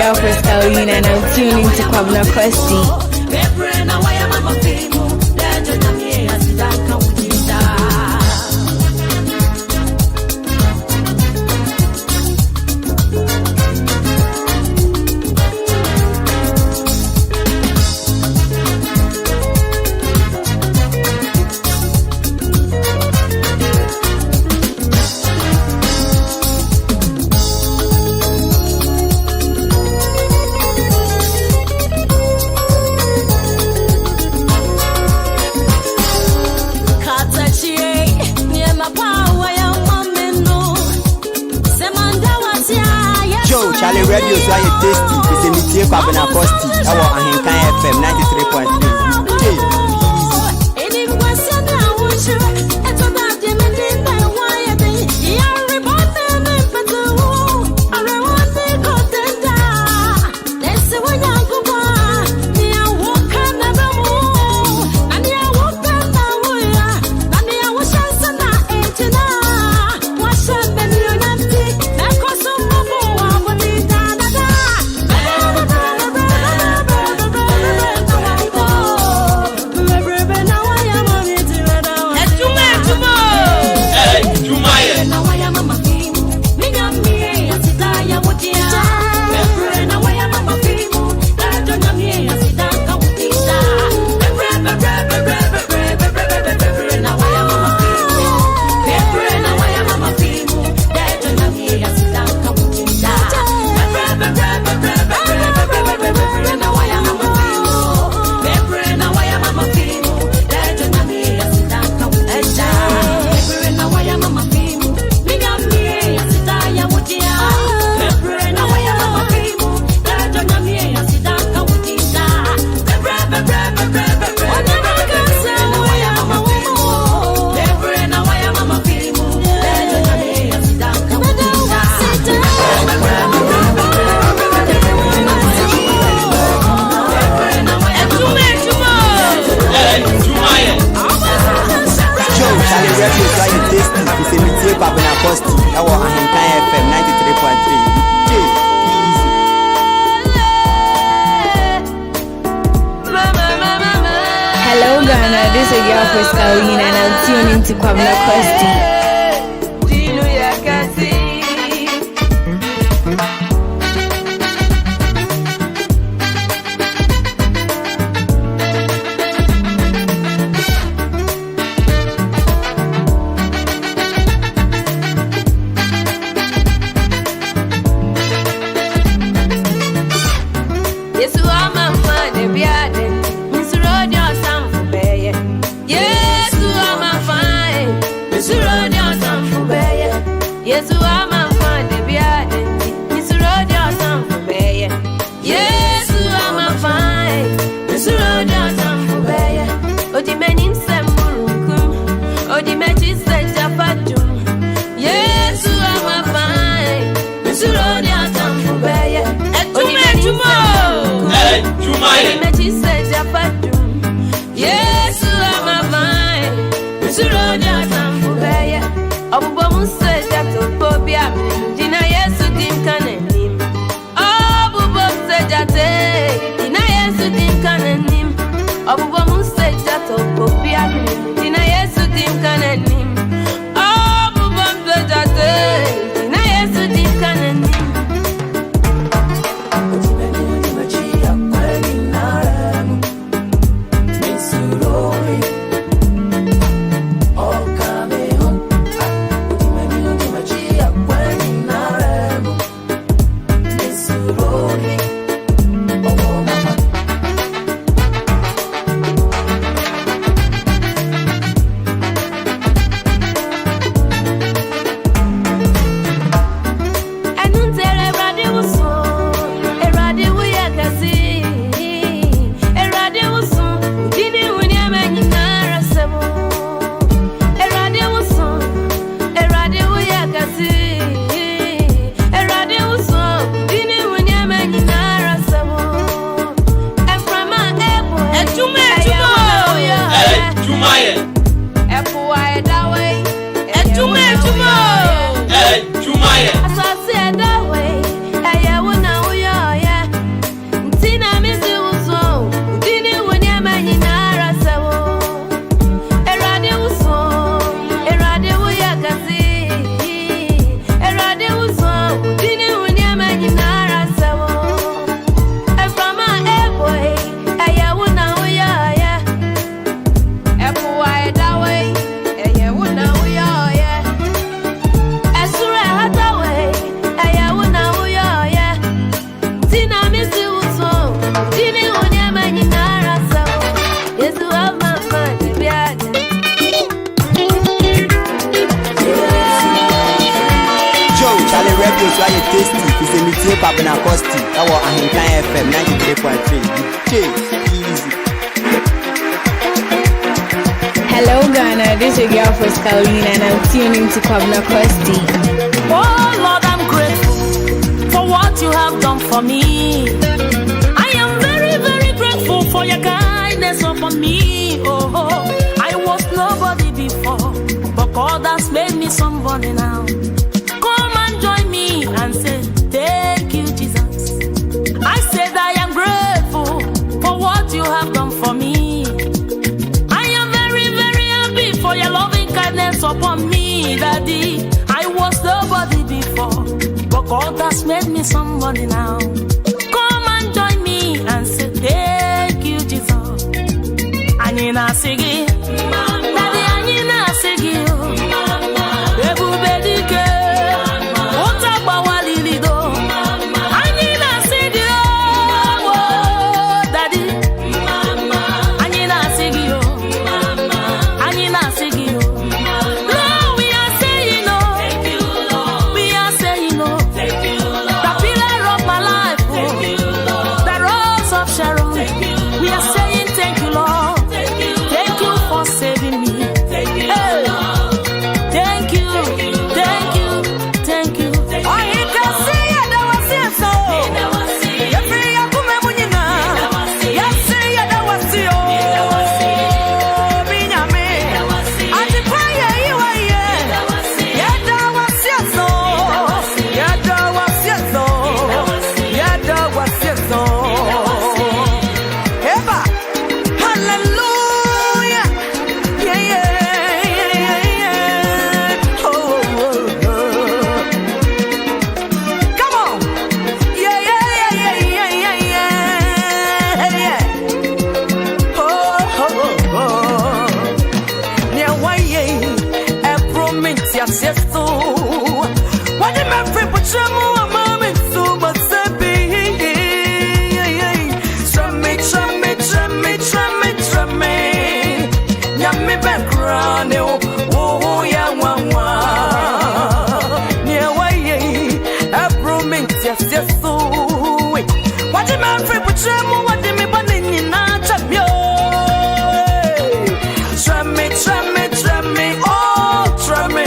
girl Crystal and I'm tuning to Kwabena Costy. Charlie Radio so I tasty. It's a meeting Kwabena Costy. I want Ahenkan FM 93.3. Okay. It's a meeting Kwabena Costy. I want Ahenkan FM 93.3. Hello Ghana, this is your girl Crystal and I'm tuning to Kwabena Costy. Yes, I'm a fan of the Miss Rodia Sam for Bay. Yes, I'm a fan. Miss Rodia Sam for Bay. Oh, the men in Samurukum. Oh, the matches that Japatum. Yes, I'm a fan. Miss Rodia Sam for Bay. Oh, the men in Samurukum. Oh, the matches that Japatum. Yes, I'm a fan. Miss Rodia Sam for Bay. Abubamu seja topobia dina Yesu dimkanenim. Abubamu seja te dina Yesu dimkanenim. Abubamu seja topobia dina Yesu dimkanenim. Abubamu seja te dina Yesu dimkanenim. Adwuma Adwuma. Adwuma ye. Asase that way. Aya wona wo ya. metie Kwabena Costy. Our Ahenkan FM 93.3. Easy. Hello Ghana, this is your girl Pascaline and I'm tuning to Kwabena Costy. Oh Lord, I'm grateful for what you have done for me. I am very, very grateful for your kindness upon me. Oh, I was nobody before, but God has made me somebody now. Come and join me and say, thank you, Jesus. I said I am grateful for what you have done for me. I am very, very happy for your loving kindness upon me, Daddy. I was nobody before, but God has made me somebody now. Come and join me and say, thank you, Jesus. Anina sigi, Daddy, Anina sigi, Ebubedike, Otabawa Lilido, Anina sigi, Daddy, Anina sigi, Anina sigi. Lord, we are saying no, we are saying no. The pillar of my life, the rose of Sharon. We are saying thank you, Lord. Thank you for saving me. Thank you, thank you, thank you, thank you. Oh, you can see it, that was it, so. You free up from Munina. You see it, that was it, oh. Binyame. I declare you are here. Yeah, that was it, so. Yeah, that was it, so. Yeah, that was it, so. Eba. Hallelujah. Yeah, yeah, yeah, yeah. Oh, oh, oh. Come on. Yeah, yeah, yeah, yeah, yeah, yeah, yeah. Oh, oh, oh, oh. Yeah, why, yeah. I promise you, yes, so. What am I free for? I'm so much happy. Try me. Yummy background, oh, yeah, one. Near why, I promise, yes, so. What am I free for? What am I burning in a champion? Try me, oh, try me.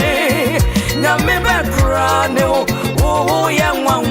Yummy background, oh, yeah, one.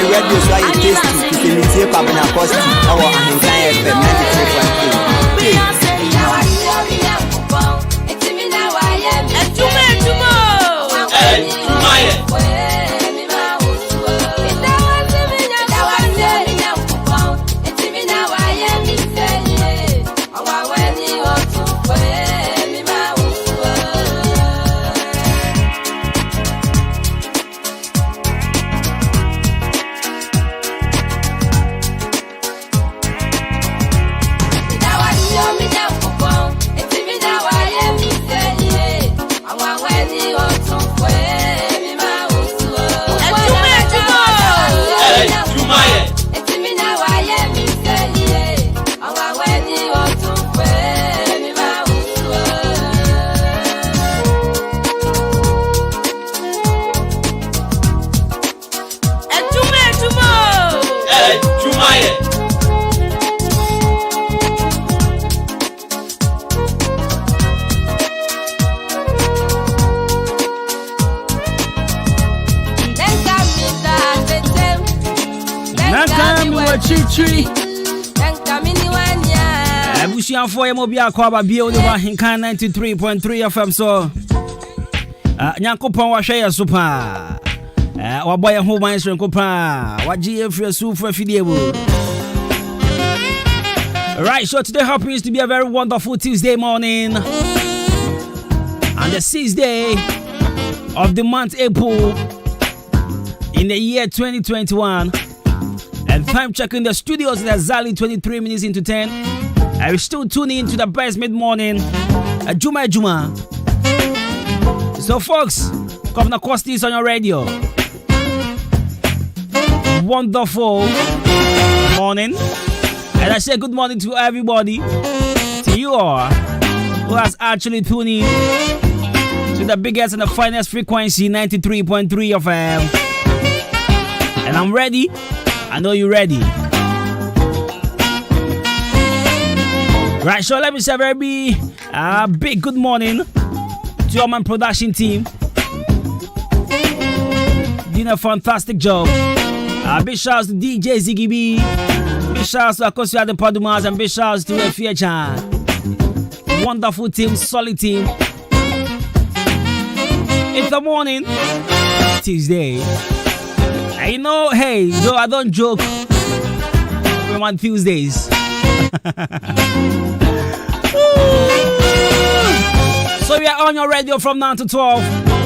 Radio so I tasty. You metie Kwabena Costy. Our Ahenkan FM 93.3. Chichi. Abusian for Mobia Kwaba Bio, the Wahinkan 93.3 FM. So, Nyankopon wa share super. Waboya home my strength copa. What GF for super video. Right, so today happens to be a very wonderful Tuesday morning. And the 6th day of the month April in the year 2021. And time checking the studios at exactly 23 minutes into 10. I will still tune in to the best mid-morning Adwuma Adwuma. So folks, Kwabena Costy is on your radio. Wonderful morning. And I say good morning to everybody, to you all who has actually tuned in to the biggest and the finest frequency 93.3 FM. And I'm ready. I know you're ready. Right, so let me say a very big good morning to our man production team. Doing a fantastic job. Big shouts to DJ Ziggy B. Big shouts to Akosu Ade Padumas and big shouts to Efia Chan. Wonderful team, solid team. It's the morning, Tuesday. And you know, hey, though I don't joke, we're on Tuesdays. So we are on your radio from 9 to 12.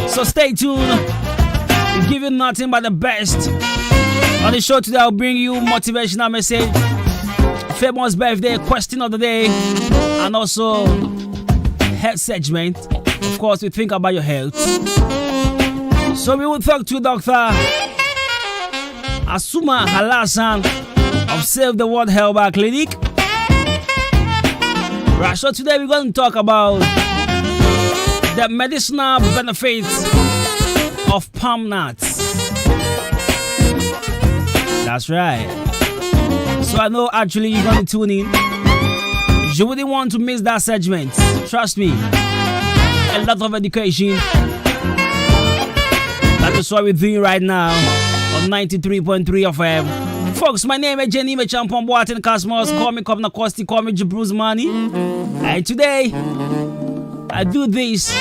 So stay tuned. We give you nothing but the best. On the show today, I'll bring you motivational message, famous birthday, question of the day, and also health segment. Of course, we think about your health. So we will talk to Dr. Adwuma Adwuma of Save the World Herbal Clinic. Right, so today we're going to talk about the medicinal benefits of palm nuts. That's right. So I know actually you're going to tune in. You wouldn't want to miss that segment. Trust me. A lot of education. That is what we're doing right now on 93.3 FM. Folks, my name is Jenny Mechampon Boatin Cosmos. Call me Kwabena Costy, call me Bruce Money. And today, I do this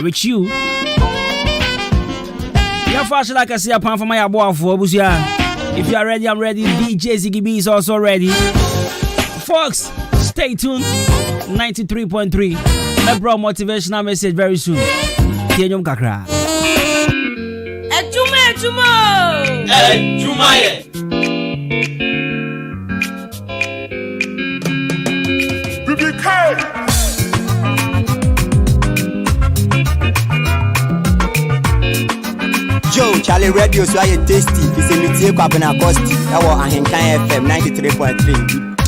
with you. If you are ready, I'm ready. DJ Ziggy B is also ready. Folks, stay tuned. 93.3. I brought motivational message very soon. Kenyom kakra. Adwuma Adwuma. Adwuma ye. BBK. Joe, Charlie Radio, so I tasty. It's a meeting Kwabena Costy. That was Ahenkan FM 93.3.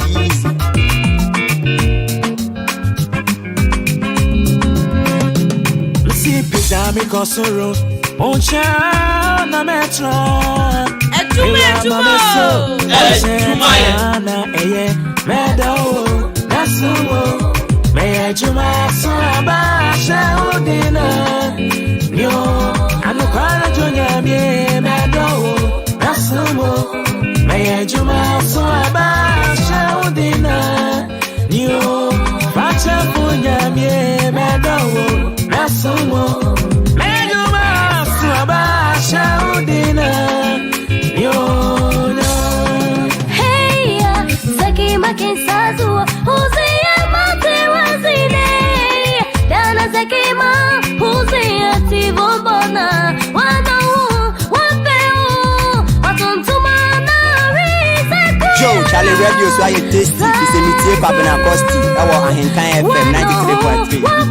Easy. See, Pizami Kosoro. Oncha na metro. Adwuma Adwuma. Adwuma na eye medo nasuwo. Me Adwuma so aba sheudina. Yo anukwana jonya me medo nasuwo. Me Adwuma so aba sheudina. Yo facha kunya me medo nasuwo. Hey, Zaki Makinsazu, Hosea Matewazine, Dana Zakima, Hosea Tivobona, Joe, Charlie Radio, so I tasty. It's a meeting Kwabena Costy. That was Ahenkan FM 93.3.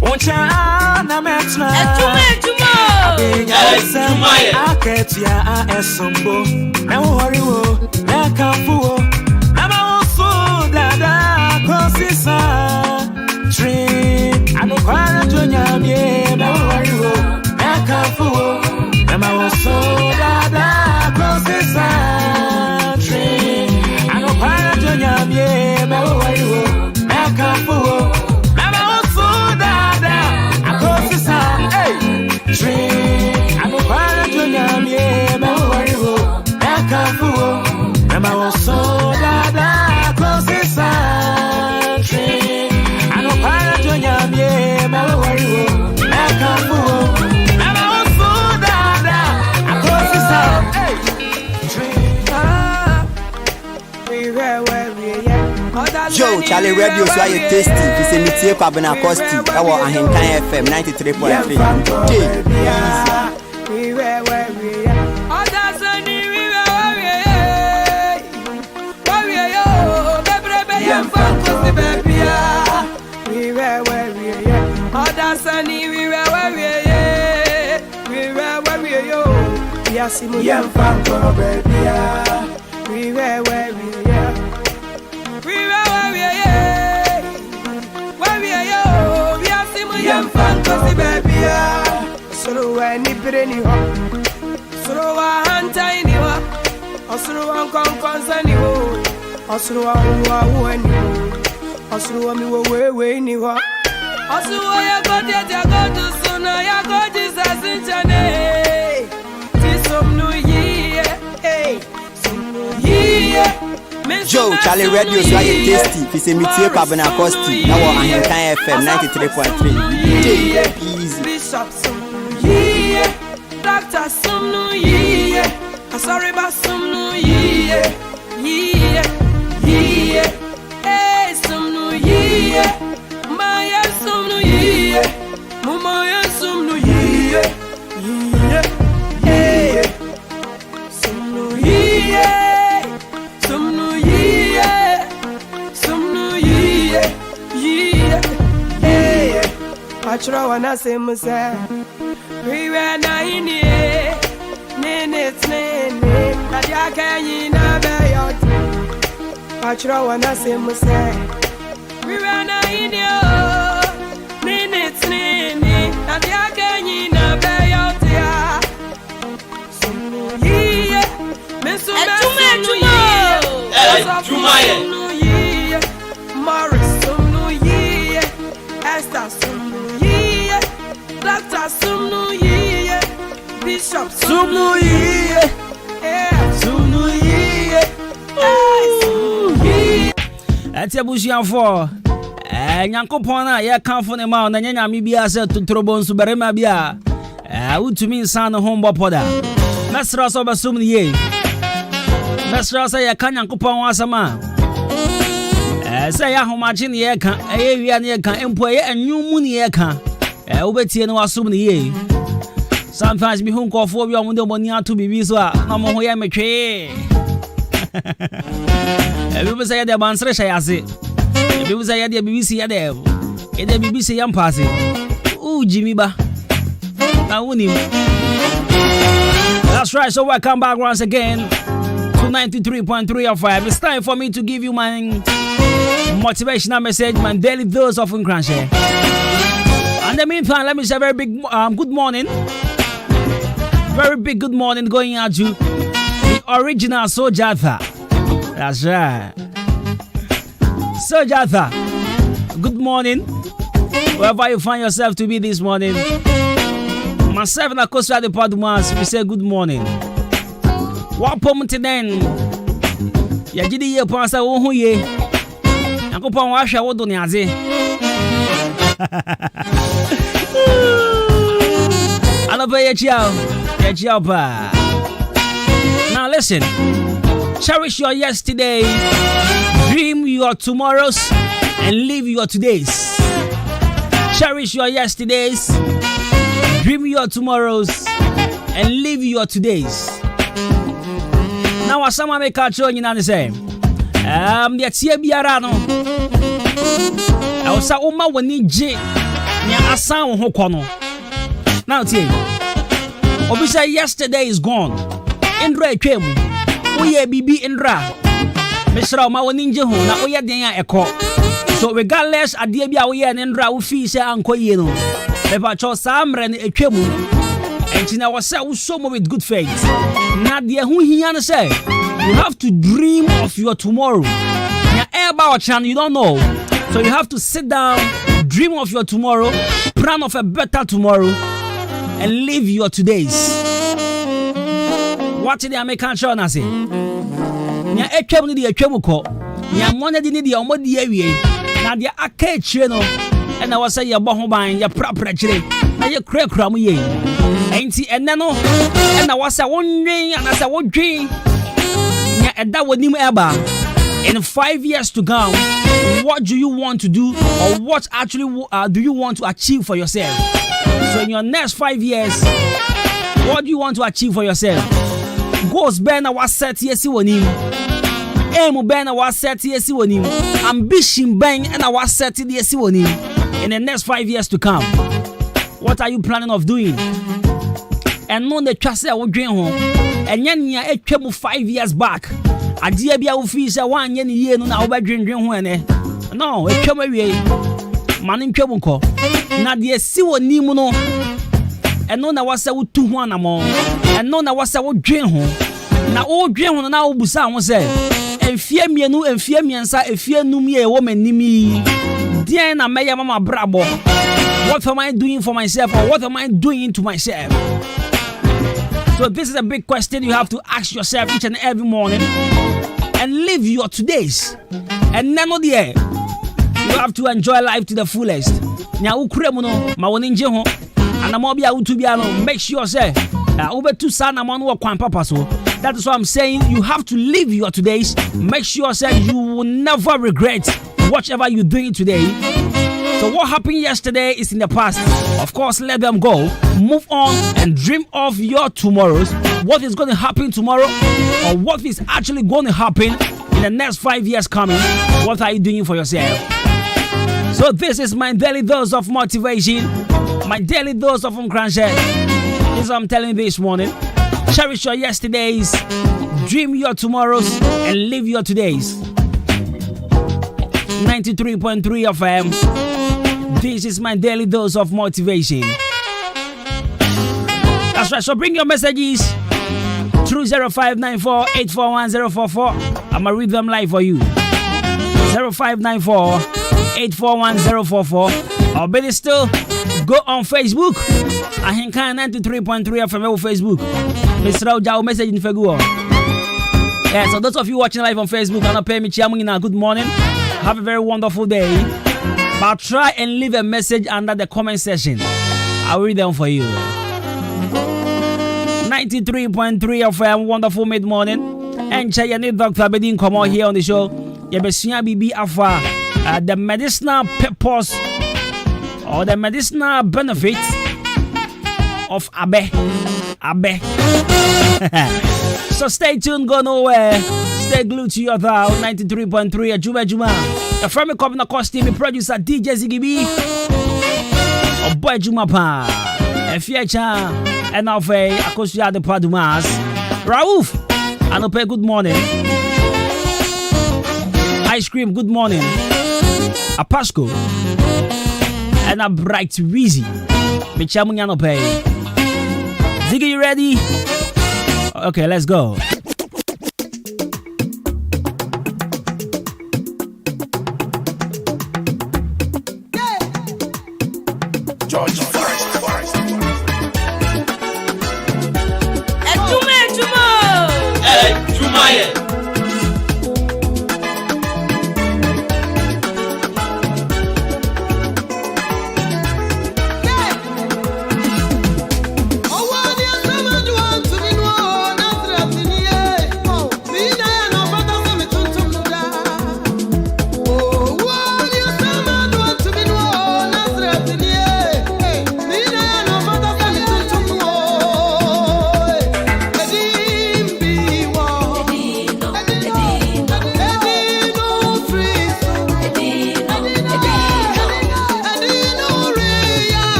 Ocha na metna. Adwuma. Aketia esombo. Na worry wo, na kamfu. Na ma so dada kosisa. Tree, I no kwara jonya me. Na worry wo, na kamfu. Na ma so dada kosisa. Tree, I no kwara jonya me. Na worry wo, na kamfu. I go para jonya me ma worry wo na kafu na ma so dada close I go para jonya me ma worry wo na kafu na ma so dada close Joe, Charlie Radio, so I tasty. It's a meeting Kwabena Costy. I was Ahenkan FM 93.3. Soro ni breni ho soro wa hanta ni ho osoro wa konkonsa ni ho osoro wa ni ho osoro mi we ni ho osoro ya go to sona ya go Jesus inchane ti somnu yi somnu yi Joe, Charlie Radio, so I tasty. It's a meeting Kwabena Costy. I was Ahenkan FM 93.3. Easy. Bishop somnu Doctor somnu yi sorry about somnu yi hey somnu yi Maya somnu yi Mumaya somnu yi hey somnu yi somnu yi hey Pachra wana semuse we were na inie nene nadia kanyi na beyot Pachra wana semuse we were na inie nene nadia kanyi na beyot ya somnu yi mesu somnu yi Morris somnu yi Esther somnu yi Doctor somnu yi Bishop somnu yi somnu yi Ati abusuafo nyankopon na ye kanfo ne ma na nyanya me bia se tutrobo nsu barema bia utumi nsan ho mbopoda mesra so basum ne ye mesra so ye kan nyankopon wasama se ya homache ne ye kan ye wia ne ye kan empo ye anwumu ne ye kan ubetie ne wasum ne ye sometimes me hun kofo bi omo de moni ato bibi so a na mo ho ye metwe Ebi say de bansre shayase. Ebi say de BBC ya de. E de BBC ya mpase. Jimmy ba. Na unim. That's right. So welcome back once again to 93.3 FM. It's time for me to give you my motivational message, my daily dose of Nkranche. In the meantime, let me say a very big good morning. Very big good morning going out to the original Sojatha. That's right. Sojatha, good morning. Wherever you find yourself to be this morning. Myself and Kwabena the Adwuma, we say good morning. What moment then? Yajidi ye pansa wo ye. Yakopon wa hwa wo do ne aze. Alobe ye chiao pa. Now listen. Cherish your yesterday, dream your tomorrows, and live your todays. Cherish your yesterdays, dream your tomorrows, and live your todays. Now, as someone may catch on, you know the same. The Tia Biarano. I was a woman when you Nya asan wo ho kono. Now tie. Obi say yesterday is gone. Indra etwem. Oye bibi Indra. Mishra ma woni nje ho na oye den a ekọ. So regardless ade bia wo ye ne Indra wo fi say ankoye no. Beba cho samre ne etwem. Entina wo say wo so mo with good faith. Na de hu hia no say you have to dream of your tomorrow. Nya eba o chan you don't know. So you have to sit down, dream of your tomorrow, plan of a better tomorrow, and live your todays. What did the American show na say? Nya etwem ni de etwem ko. Nya money di ni de omodi awie. Na de aka chire no. E na wo say ye bo ho ban, ye prapra chire. Na ye kura mu ye. Enti enne no. E na wo say wonwen ana say wodwen. Nya eda wonim eba. In 5 years to come, what do you want to do, or what actually do you want to achieve for yourself? So in your next 5 years, what do you want to achieve for yourself? Goals ben na was set yesi wonim. Aim ben na was set yesi wonim. Ambition ben na was set yesi wonim. In the next 5 years to come, what are you planning of doing? And no the trust I would dream home. And yen a 5 years back. Adia bia wo fi se wan ye ne ye no na wo ba dwendwen ho ene no etwam awie mane ntwam nko na de si woni mu no eno na wasa wo tu ho anamo eno na wasa wo dwen ho na wo dwen ho na wo busa ho se enfie mienu enfie miensa efie num ye wo manimi den na meya mama brabo. What am I doing for myself, or what am I doing to myself? So this is a big question you have to ask yourself each and every morning, and live your todays. And none of the air, you have to enjoy life to the fullest. Now, ukremuno, ma woninje ho, anamobia utubiano. Make sure say, ube tu sana manu wa kwa papa so. That is what I'm saying. You have to live your todays. Make sure say you will never regret whatever you're doing today. So what happened yesterday is in the past. Of course, let them go. Move on and dream of your tomorrows. What is going to happen tomorrow, or what is actually going to happen in the next 5 years coming. What are you doing for yourself? So this is my daily dose of motivation, my daily dose of uncrunching. This is what I'm telling you this morning. Cherish your yesterdays, dream your tomorrows, and live your todays. 93.3 FM. This is my daily dose of motivation. That's right. So bring your messages through 0594 841 044. I'm gonna read them live for you. 0594 841 044. Or better still, go on Facebook. I think 93.3 FM on Facebook. Mr. Ojao message in February. Yeah, so those of you watching live on Facebook, I'm not paying me chiamungina. Good morning. Have a very wonderful day. But try and leave a message under the comment section. I'll read them for you. 93.3 FM, wonderful mid-morning. And Chayani Dr. Bedin come on here on the show. Yabesina Bibi Afa, the medicinal purpose or the medicinal benefits of Abe. So stay tuned, go nowhere. Stay glued to your dial. 93.3 Adwuma Adwuma. The from Kwabena Costy, my producer DJ Zigibi. Oh boy Juma pa. Efiacha and of a Akosia de Padumas. Raouf. And Ope, good morning. Ice cream, good morning. A Pasco. And a bright Weezy. Michamunyano pay. Ziggy, you ready? Okay, let's go. George Forest.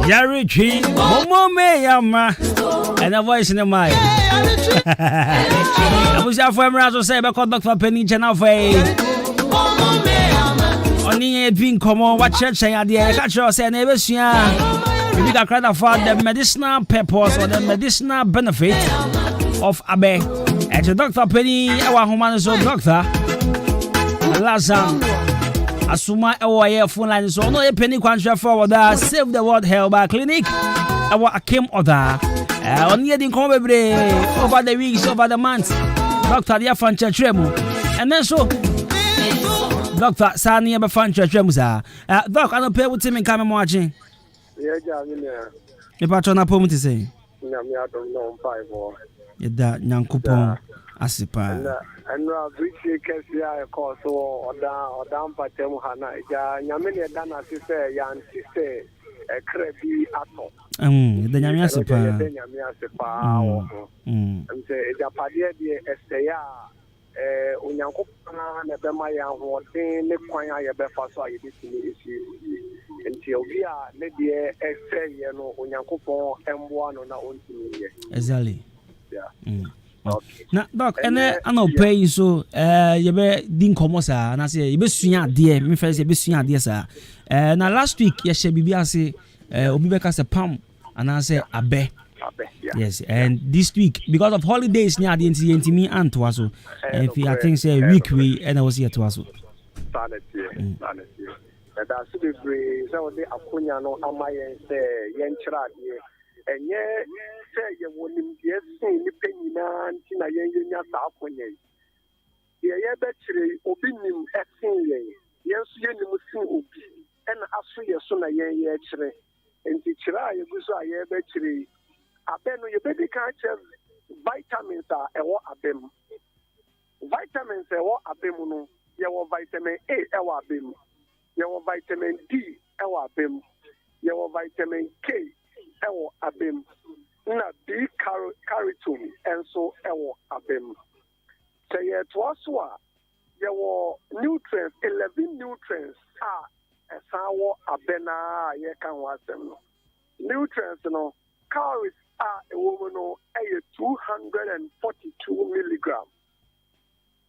Yarichi, Momo Meyama, and a voice in the mic. I was out for Emirates say about Dr. Penny Janave. Only a being common, what church I had the catch us and never see. We got credit for the medicinal purpose or the medicinal benefit of Abe. And Dr. Penny, our human so doctor, Lazam. Asuma ewa phone line so no penny kwanhwe forward save the world herbal clinic our akim order on here din come bebre over the weeks over the months doctor dia fan churchremu and then so doctor sani be fan churchremu sa doc I no pay with me come mo agin yeah ja me e patro na pom ti say nyame adom no 5 ye da nyankopon asipa and British Kessia course or down Patem Hana, Yamini Dana sister, Yan sister, a crabby atto. The Yamia Sepa. And say, Japadia, Estaya, Unyankopa, Nebemaya, or Dane, Quaya, Befaso, I did until we are Lady Estay, Unyankopo, M1 on our own. Exactly. Yeah. Na doc ene ana pay so ye be din komo sa na say ye be sua ade me first ye be sua ade sa na last week ye she bibia say obi be ka say pam and say abe yes and this week because of holidays near the enti me anto so if I think say week we and I was here to aso that should be free so the akunya no amaye say yen chira de enye say ye wonim de sin ni penyina nti na yen nya sa akonya ye be chire obi nim esin yen so ye nim sin obi en aso ye so na yen ye chire nti chira ye gu so ye be chire abeno ye be kan che vitamins ewo abem vitamins ewo abem no ye wo vitamin A ewo abem ye wo vitamin D ewo abem ye wo vitamin K ewo abem na B carotene enso ewo abem say ye to aso a ye wo nutrients 11 nutrients esawo abena ye kan wasem no nutrients no calories a woman no 242 milligrams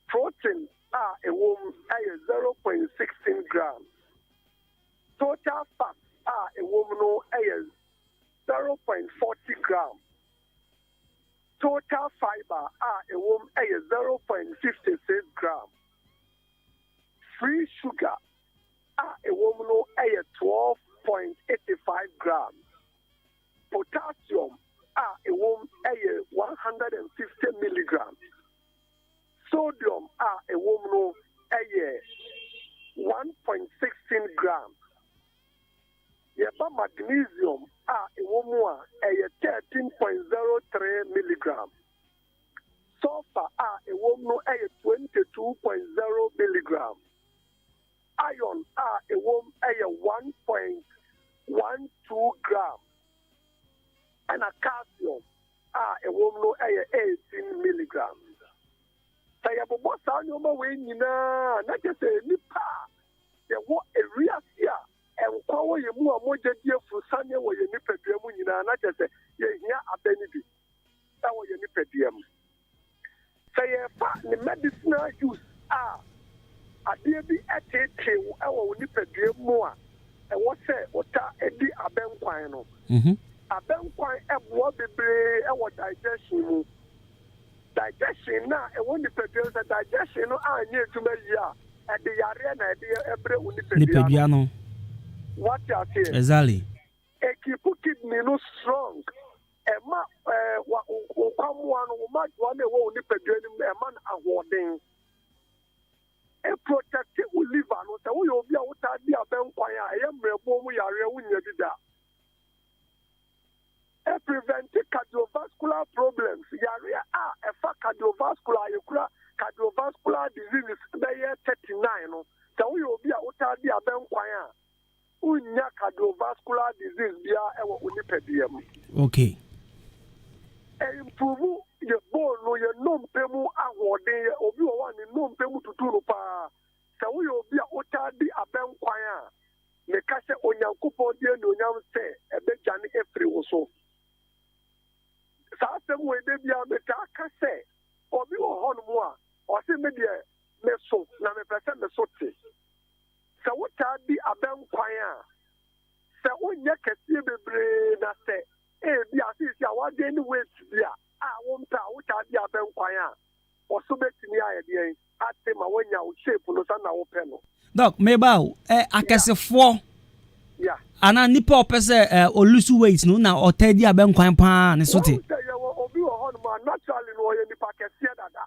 protein a woman 0.16 grams total fat a woman no 0.40 grams. Total fiber a woman 0.56 grams. Free sugar a woman 12.85 grams. Potassium a woman 150 milligrams. Sodium a woman 1.16 grams. Yeba magnesium a woman 13.03 milligrams. Sulfur a woman 22.03 a wom 1.12 grams and a calcium a wom no 18 milligrams. Say a boss on your way, not just a nipa. There was a real fear and call you more dear for Sunday where you nip a dream, not just a year a benefit. That was your nip a dream. Say the medicinal use a dear be at it, our nip a dream more. And what say, what a dear a benquino. A benquine a what be brave, our digestion. Digestion now, and when the produce a digestion, I need to make ya at the arena, every unipediano. What you say? Exactly. A keep kidney no strong. A ma, come one won't nipedian, a man awarding. A protective liver, no, so we will be out at the Abenquire. I am reborn, we are real. Prevent cardiovascular problems. Yarea cardiovascular, cardiovascular diseases. They are 39. So we will be out of the Abenquire. Unya cardiovascular disease via our unipedium. Okay. Improve your bone, your non pemu awarding, or you want a non pemu to do. So we will be out of the Abenquire. Mekase onyankupo die no nyam se ebe jani efri woso. Saa sɛm wɔ ede bia meta aka sɛ obi wɔ hɔ no mu a ɔse me deɛ meso na mepɛ sɛ meso te sɛ wotaa di abɛnkwan a sɛ wonyɛ kɛseɛ bebree na sɛ ebi asisi a wade ne weight bi a wompɛ a wotaa di abɛnkwan a ɔso bɛtumi ayɛ deɛ ate ma woanya wo shape no sa na wopɛ no. Doc, meba akɛsefoɔ ana nipa opɛ sɛ olusu weight no na ɔtɛ di abɛnkwan paa ne so te. Obi wɔ hɔ no ma naturally no ɔyɛ nipa kɛseɛ dada.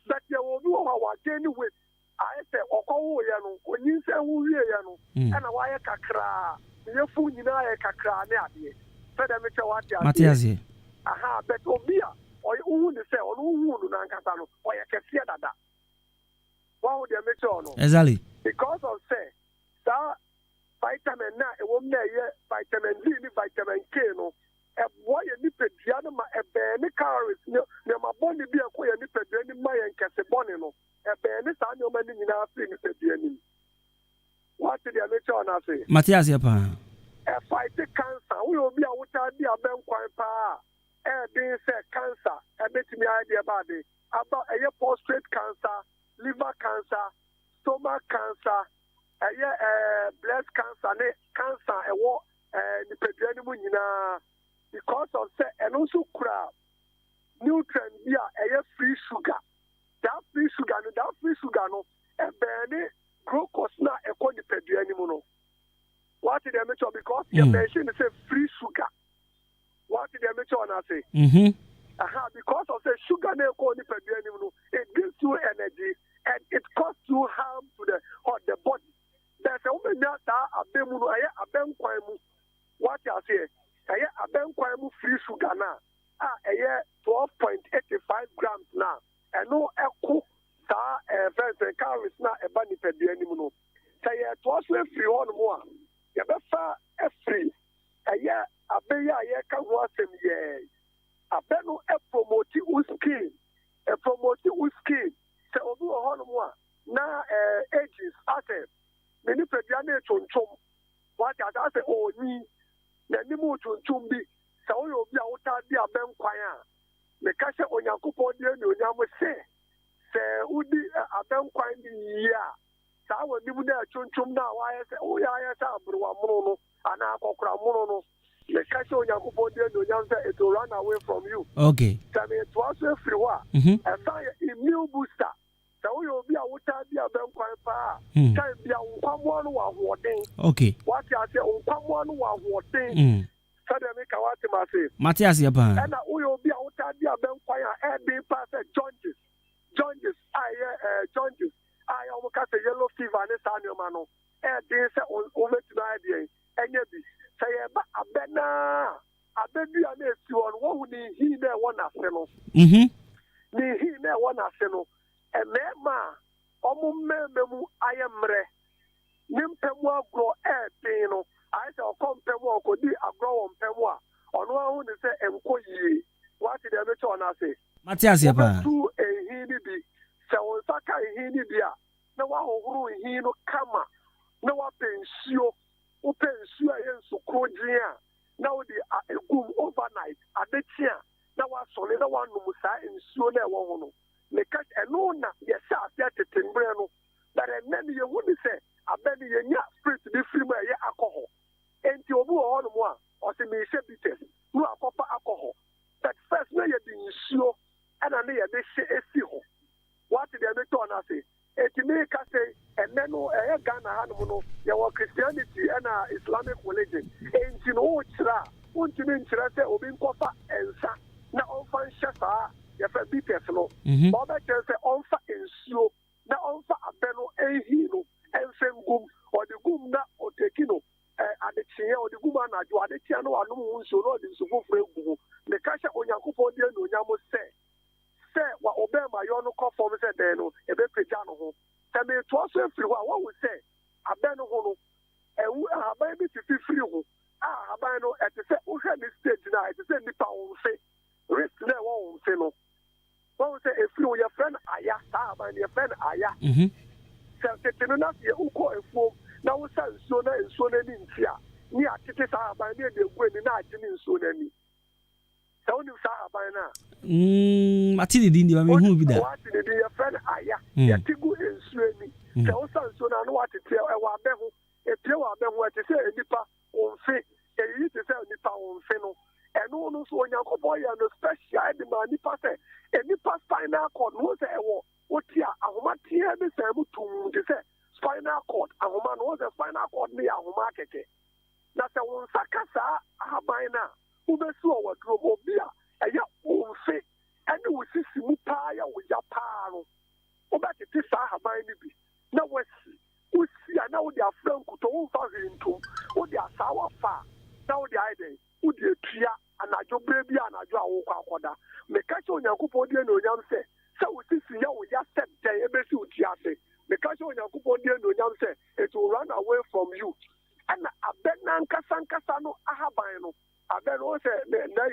But yɛ obi wɔ hɔ a wagye ne weight ayɛ sɛ ɔkɔwo yɛ no onyinsɛn wo wie yɛ no ɛna wayɛ kakraa yɛfu nyinaa yɛ kakraa ne adeɛ sɛdeɛ mekyɛ wate aseɛ. Aha, but obi a ɔyɛ wohu ne sɛ ɔno wohu no nankasa no ɔyɛ kɛseɛ dada. Wahu deɛ mekyɛ ɔno. Exactly. Because of say saa vitamin na ɛwɔ mu na ɛyɛ vitamin D ne vitamin K no ɛboa yɛ nipadua no ma ɛbɛn ne calories nneɛma bɔne bi ɛkɔ yɛ nipadua no ma yɛ nkɛse bɔne no ɛbɛn ne saa nneɛma no nyinaa firi nipadua no mu. Wate deɛ mekyɛ ɔno ase. Mate aseɛ paa. Ɛfight cancer woyɛ obi a wotaa di abɛnkwan paa ɛɛden sɛ cancer ɛbɛtumi ayɛ deɛ baade aba ɛyɛ prostate cancer, liver cancer, stomach cancer, breast cancer ne cancer ɛwɔ nipadua no mu nyinaa because of say ɛno nso kura nutrient bi a ɛyɛ free sugar. That free sugar no ɛbɛn glucose na ɛkɔ nipadua no mu no. What did they make sure because you mentioned say free sugar. What did they make sure na say? Because of say sugar na ɛkɔ nipadua no mu no, it gives you energy and it causes you harm to the body. There's a woman that abemu no ɛyɛ abɛnkwan mu. What you say? Ɛyɛ abɛnkwan mu free sugar na ɛyɛ 12.85 grams na ɛno ɛko saa fɛnsɛn calories na ɛba nipadua no mu no. Sɛ yɛ toa so efiri hɔ no mu a yɛbɛfa efiri ɛyɛ abɛyɛ a yɛka ho asɛm yɛ abɛ no ɛpromote wo skin sɛ obi wɔ hɔ no mu a na ages asɛ ne nipadua no ɛtontom wate asa sɛ ɔnyi n'anim tuntum bi sɛ woyɛ obi a wotaa di abɛnkwan a meka hyɛ onyankopɔn deɛ ne onyam sɛ wodi abɛnkwan bi yie a saa w'anim no ɛtontom no a woayɛ sɛ woyɛ ayɛ sɛ aborowamono no anaa akɔkoramono no meka hyɛ onyankopɔn deɛ ne onyam sɛ it will run away from you. Okay. Sɛ metoa so afiri hɔ a ɛsan yɛ immune booster sɛ woyɛ obi a wotaa di abɛnkwan paa time bia wo nkwamoa no wɔ ahoɔden. Okay. Wate ase wo nkwamoa no wɔ ahoɔden sɛdeɛ meka wate ma se mate aseɛ paa ɛna woyɛ obi a wotaa di abɛnkwan a ɛden paa sɛ jaundice a ɛyɛ jaundice a yɛ ɔmo ka sɛ yellow fever ne saa nneɛma no ɛden sɛ wobɛtumi ayɛ deɛ ɛnyɛ bi sɛ yɛba abɛ naa abɛdua na esi hɔ no wohu ne nhii na ɛwɔ n'ase no ne nhii na ɛwɔ n'ase no mmarima a ɔmo mmɛɛma mu ayɛ mmerɛ Nimpemwa grow no. I say compemwa ko di agro pemwa. Ono ahu ni say enko yi. What did they make on say? Matias yapa. Tu ehini bi. Se wonsaka ehini bi a. Na wa hohuru ehino kama. Na wa pensio. O pensio yen so krojia. Na wo di egum overnight adechia. Na wa sole na wa num sa ensuo na ewo ho no. Me catch eno na ye sha afia tetembre no. That enemy ye woni say abeni ye nya spirit bi free ma ye alcohol. Enti obu ho no mo a o se me hye bites. No akofa alcohol. But first na ye di nsuo ana na ye de hye esi ho. What did they make on say? Eti me ka say eneno Ghana hanom no ye wo Christianity and Islamic religion. Enti no o kira untimi nkira say obi nkofa ensa na onfa nhye saa ye fa bites no. Oba kire say onfa nsuo na onfa abeno ehi no enfem gum or the gum na otekino adechia or the gum anajo adechia no anu nsuo no the nsuo fure gugu me kasha onyankopon die no nyamo se wa obema yo no conform se den no ebe peja no ho se me to so free ho a wo se abeno ho no ewu aban bi ti free ho aban no e te se wo hwe ni stage na e te se nipa wo se risk na wo se no wo se e free wo your friend aya sa aban your friend aya se te no na ye uko efuom na wo sa nsuo na ni ntia ni atete sa aban ni de gwe ni na agye ni nsuo na ni se wo ni sa aban na Matidi dindi ba me hu bi da. What did your friend aya ya tigu nsuo ni se wo sa nsuo na no atete e wa be ho e pie wa be ho te se nipa onfe e yi te se nipa onfe no eno no so onyankopon ya no special de ma nipa se e nipa spinal cord no se e wo otia ahoma tie be se mu tum de se spinal cord ahoma no se spinal cord ni ahoma keke na se won sakasa ahaban na ubesu o wadro obi a eya onfe ene wo sisi mu pa ya wo ya pa no obati ti sa ahaban ni bi na wasi usi na wo de afranku to wo fa hintum wo de asawa fa na wo de aide wo de tua anajo brebi anajo awo kwa akoda me kacho onyankopon de no nyam se wo sisi ya wo ya set dey ebesi utia se me kacho onyankopon de no nyam se it will run away from you and abena nkasa no ahaban no abena o se na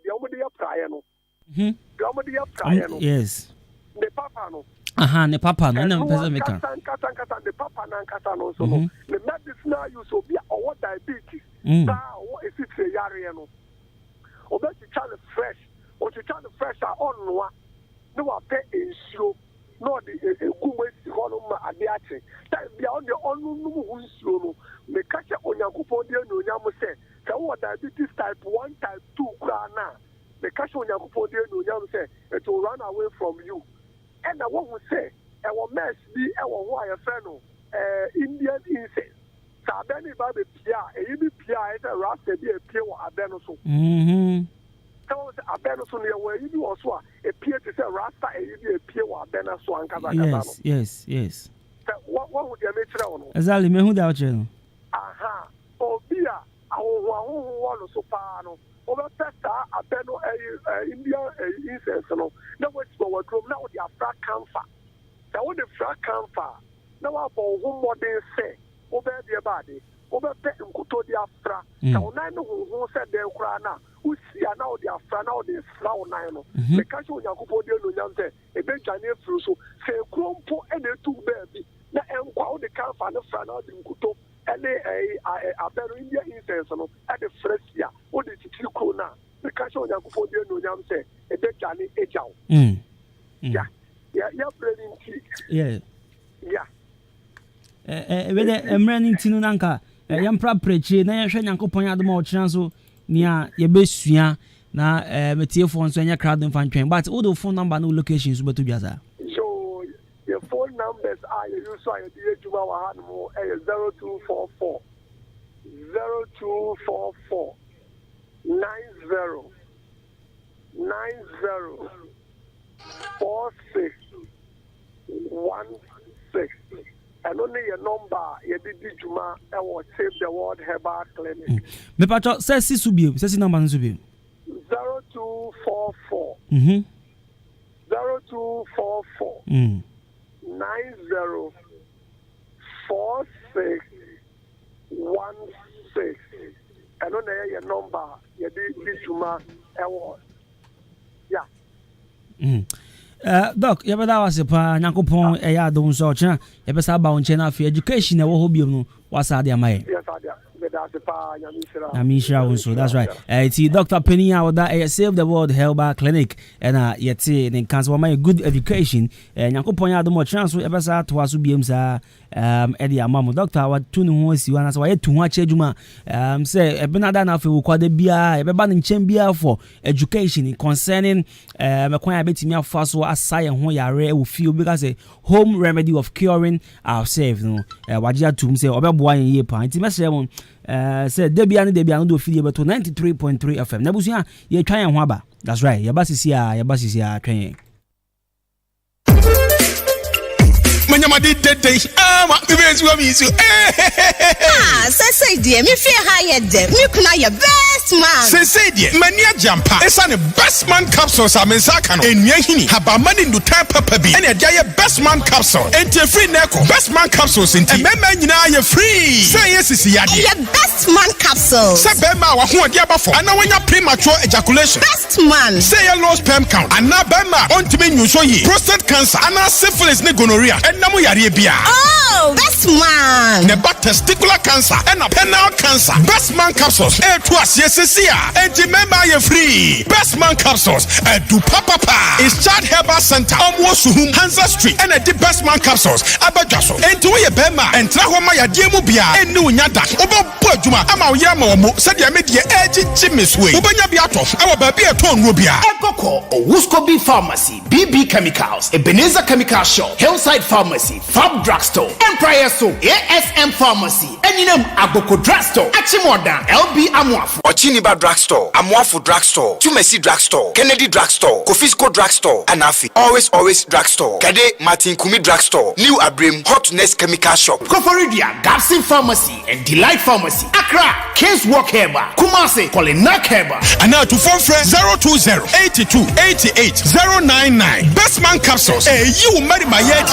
de omode ya praye no de omode ya praye no Yes. ne papa no Ne papa no na mpeza meka. Nkasa ne papa na nkasa no so no ne medicinal use obi owo diabetes ba owo esitire yare no obeti chale fresh o ti chale fresh a onwa ne wa pe nsuo no de egumwe si hono ma ade ache ta bia o de onu num hu nsuo no me kache onyankopon de no nyam se wo diabetes type 1 type 2 kra na me kache onyankopon de no nyam se it will run away from you and I want to say I will mess be I will why a friend Indian incense sabeni ba be pia e bi pia e say rasta be pia wa abeno so so abeno so ne we yi wo so a e pia to say rasta e bi pia wa abena so ankaza kaza no yes what would you make tell no exactly me hu da oche no aha obi a awo no so pa no over pesta abeno Indian incense no na what go wardrobe na wo the afra camphor na wo the fra camphor na wa bo ho modern say over the body over pe nkuto the afra na ona no ho se de kura na usia na wo the afra na wo the fra ona no me ka sho onyankopon de no nyam se e be dwane fru so se krompo e na tu baabi na enkwa wo the camphor na fra na wo the nkuto ene abeno India incense no e de fresia wo de titiri kro na me ka sho onyankopon de no nyam se e be dwane ejaw yeah branding we de emrani tinu nanka yampra preche na yehwe nyankopon adom o kyerɛ so nia ye besua na metiefo nso anya crowd mfa ntwen but all the phone number no locations beto biasa so your phone numbers are you so I dey Adwuma wa hanmo 0244 90 4616 and only your number you did Adwuma I will save the world herbal clinic me pacho say si subie say si number no subie 0244 0244 90 46 1616. I know your number. You did this to yeah. Doc, you better was a pa, Nakopon, a don't so, you better bound channel for education. I will be what's out there, my. Yes, Amisha, so that's right. It's Dr. Penny out that Save the World Health Clinic and yet in cancer my good education and Nakopon the more chance we ever saw to us BMs Eddie Amamo Doctor what two was you and as why too much Juma say a Benadana for quite beer, a banning chamber for education concerning a quite bit me first so as science who are rare will feel because a home remedy of curing ourselves no what you to say over boy in year pint message said Debian do feel about 93.3 FM. Nabusia, ye try and waba. That's right. Your bus is here training. Manyama did that day. Say dear, me feel higher them. Me can your best man. Say dear, mania jumper. It's an best man capsules. I'm in Sakano. And Yahini have a man in the type of baby. And a giant best man capsule. And your free neko. Best man capsules in Timman. Now you're free. Say yes, is your best man capsules. Say Bema, who are the before. And now when you're premature ejaculation. Best man. Say a low sperm count. And now Bema on to me, you show ye prostate cancer. And now syphilis, gonorrhea. Oh, best man. Neba testicular cancer and a penile cancer. Best man capsules. Yes, and remember you're free. Best man capsules. Do papa is Chad Herbal Center. Almost whom Hansa Street and the best man capsules. Abajaso. And to your Bema and Trahoma Diemubia and New Yada. Obo Pojuma. Ama Yamo said your media edge Jimmy's way. Ubanya Biato. Our baby at Ton Rubia. Ekoko, Wuskobi Pharmacy, BB Chemicals, Ebenezer Chemical Shop, Hillside Pharmacy, Fab Drugstore, Empire So, ASM Pharmacy, Eninum Aboko Drugstore, Achimodan, LB Amwafu, Ochiniba Drugstore, Amwafu Drugstore, Tumesi Drugstore, Kennedy Drugstore, Kofisco Drugstore, Anafi, Always Drugstore, Kade Martin Kumi Drugstore, New Abrim, Hotness Chemical Shop, Koforidia, Gapsin Pharmacy, and Delight Pharmacy, Accra, Case Walk Heba, Kumase, Polinak Heba, and now to phone friend 020-8288-099. Best man capsules, you marry my head.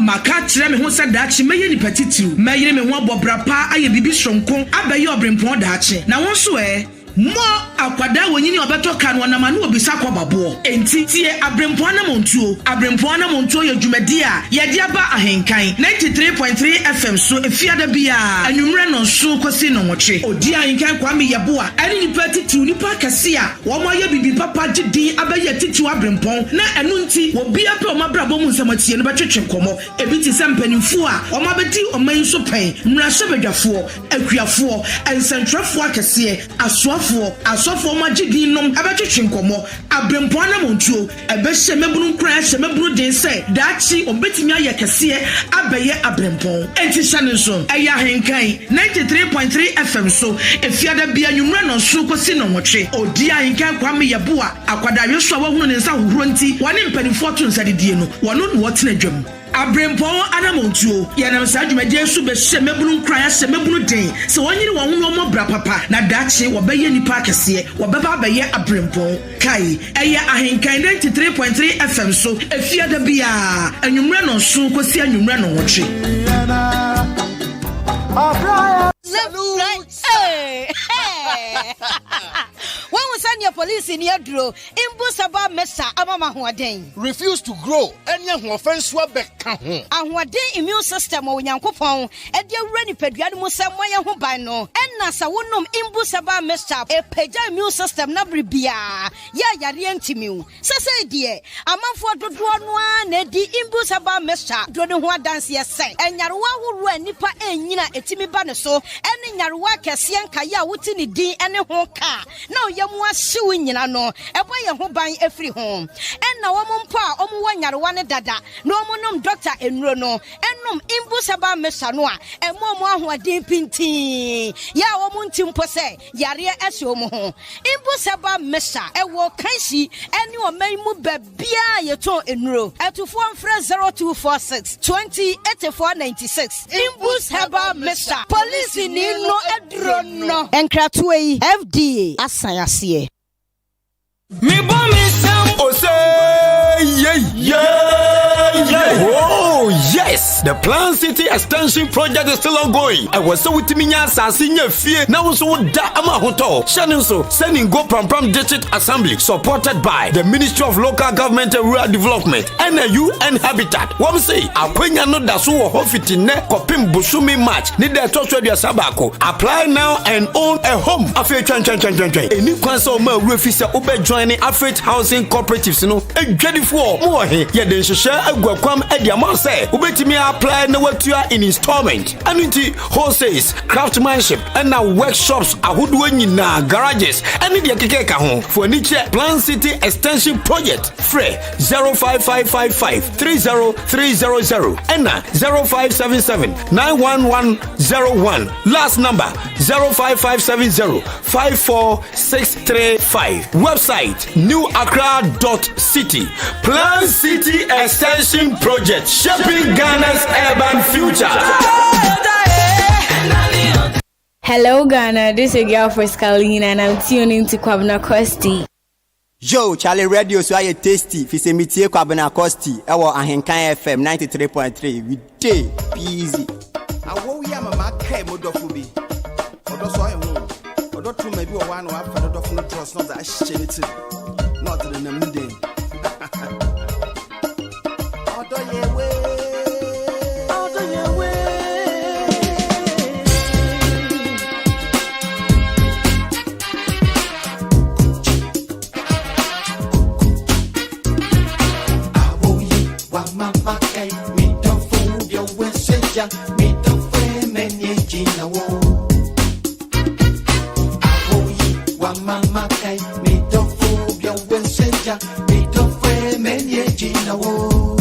Maka kyerɛ me ho sɛ daakye mɛyɛ nipa titiw mɛyere me ho abɔbra pa ayɛ bibi sonko abɛyɛ ɔbrempɔn daakye na wo nso mo akwada wonyini obeto kan wonama no obisa kwababo enti tie abrempon na montuo ye dwumadi a ye de aba ahenkan 93.3 FM so efiada bia anwumre no so kwasi no nwotwe odi ahenkan kwame yebo a ani nipa titiw nipa kase a wo mo ye bibi papa gidi abaye titiw abrempon na enu nti obi ape o mabrabo mu nsamatie no betwetwe komo ebi ti sempanimfu a o mabedi o man so pen mrahye bedwafo akuafo ensentrafo akase asofo magidi nom abetwetwe nkomo abrempon na montuo ebehye mebunu nkran hye mebunu den se daachi obetimi aye kase abaye abrempon enti hyane so eya henkan 93.3 FM so efiada bia nwumra no so kosi no nwotwe odi ahenkan kwame yebo a akwadawye so wahunu ne nsa hohoro nti wane mpanifo to nsadedie no wono no wotena dwam abrempon anamontuo yanam sa dwumadie so be hye mebunu nkran hye mebunu den se wonyiri wo hono mo bra papa na daachi wobeye nipa akese wobeba abaye abrempon kai eya ahenkan 93.3 FM so efiada bia anwumra no so kosi anwumra no nwotwe when we send your police in your draw, imbusaba mesa amama huaden. Refuse to grow, and your offense wabek. And what day immune system or yankopon, and your ready pediatric Samoya Hubano, and Nasa wonum imbusaba mesa, a peja immune system nabribia. Ya rientimu. Sasa dear, a man for the one, Nedi imbusaba mesa, don't know what dance ye say, and Yarwa who ran nipa and yina etimi banaso, and in Yarwa Cassian Kaya Wutini D and ne ho ka na oyam ahyew nyina no ebo ye ho ban afiri ho enna wo mpo a omo wanyarewa ne dada na omo nom doctor enuro no ennom imbusaba mesa no a emo mo ahoden pintin ya wo mo ntimpo se yare ase omo ho imbusaba mesa ewo kansi ene o maimu babia yeto enuro etufo mfre 0246 208496 imbusaba mesa police ni no edro no enkratoe FDA asayase me bomb oh say yeah. Oh yes, the Plan City Extension Project is still ongoing. I was so with me sasinya fie now so da ama hoto shanin so sending go pram district assembly supported by the Ministry of Local Government and Rural Development and UN Habitat. What say akwenya no da so ho fitine kopim busumi match need the touch with your sabako. Apply now and own a home. Afi twan any kwanso ma refisa ube joining Afrit Housing Cooperatives no edwedi for mo he ye den hwehwe agwakwam ediamon say ubetimi apply na watua in installment anunti wholesales craftsmanship and now workshops ahodo nyina garages and the kekeka ho for niche Plan City Extension Project free 05555 and 0577 91101 last number 05570 54635 website newaccra.city Plan City Extension Project shaping Ghana's urban future. Hello Ghana, this is your girl for Scalina and I'm tuning to Kwabena Costy. Yo, Charlie Radio so I tasty. Fi se mitie Kwabena Costy. Ewo Ahenkan FM 93.3. We day easy. Awo ya mama kai modofu bi. Odo so ayo. Odo tru maybe o one wa fa odo no trust not that shit. Not in the midday. Odo ye we. Odo ye we. Mama kai mi to fu yo we seja mi to fe menye jina wo Ahoyi wa mama kai mi to fu yo we seja mi to fe menye jina wo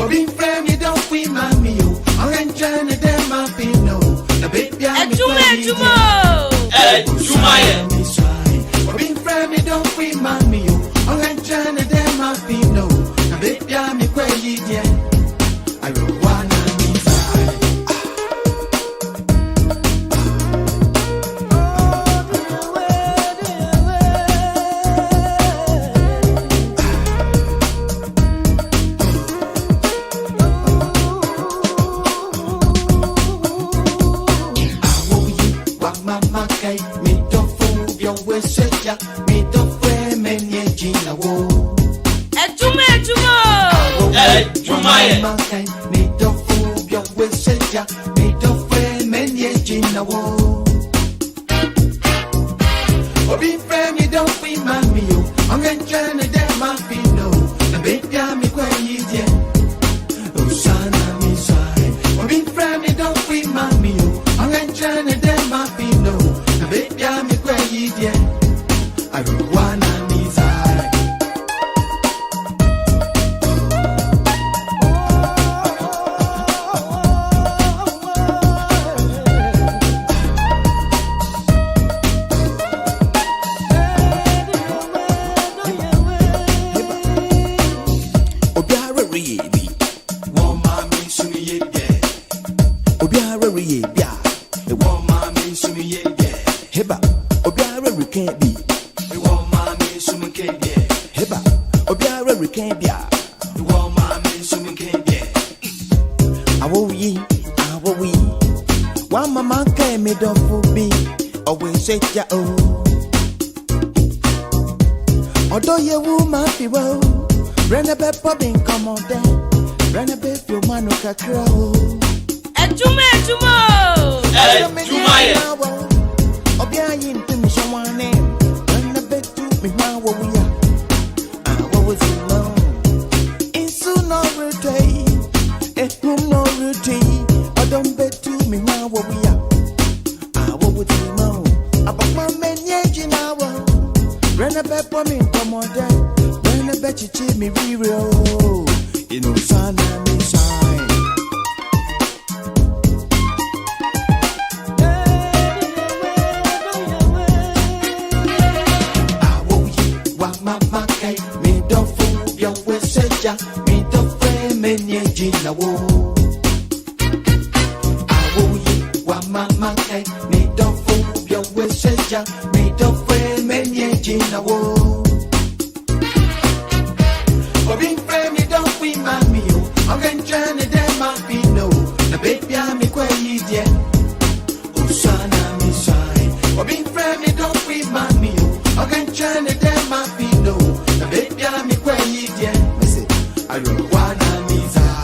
Obi fe mi don't fi mami yo orange ne dem ma pino na baby I'm Adwuma Obi fe mi don't fi mami yo orange ne dem ma pino na baby I'm kweli die I wanna be mama kai mi to fu yo we seja mi to fe menye jina wo Adwuma mama kai mi to fu yo we seja mi to fe menye jina wo Obi fe mi don't fi mami yo I'm trying to dem ma fi no na baby mi kwa yidie Osana mi sai Obi fe mi don't fi mami yo I'm trying to dem ma fi no na baby mi kwa yidie I don't wanna be sai Seja Odo ye woman fi wo Rene be popping come on there Rene be fi manu kakra o Adwuma Obi ayin to me shawane Rene be to me ma wo ya what was it long Insu no rotate no rotate Odom be to me ma wo ya what would me real. You know, son and me shine. I will you, what mama kai, me don't fool your weseja, me don't frame any gina wo. I will you, what mama kai, me don't fool your weseja, me don't frame any gina wo. Being frame, you don't win my meal. I'm going to turn it down my pino. The baby, I'm a quite idiot. Oh, son, I'm inside. Being frame, you don't win my meal. I'm going to turn it down my pino. The baby, I'm a quite idiot. Listen, I don't want to be inside.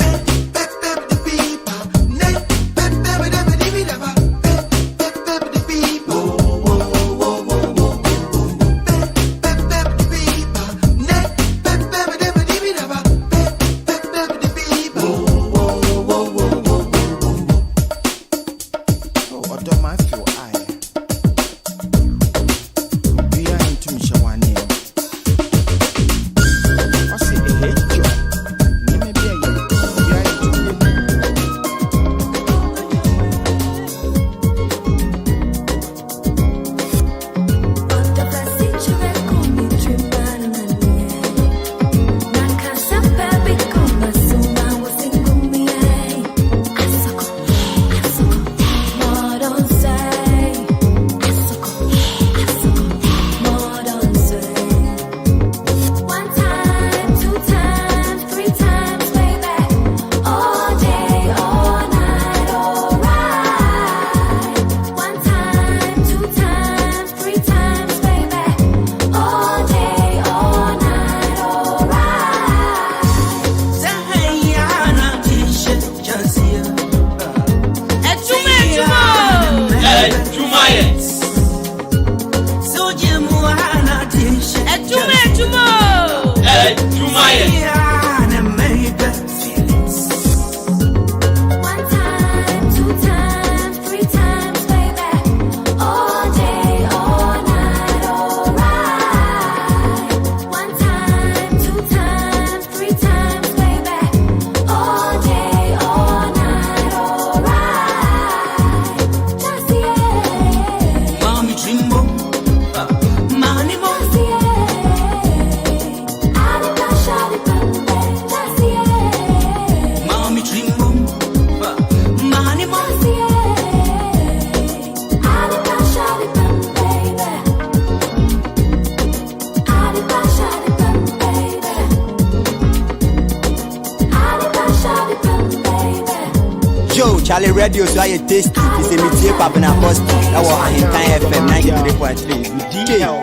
Charlie Radio, so I tasty. It's a media Kwabena Costy. That was Ahinkan FM 93.3. DJ, now,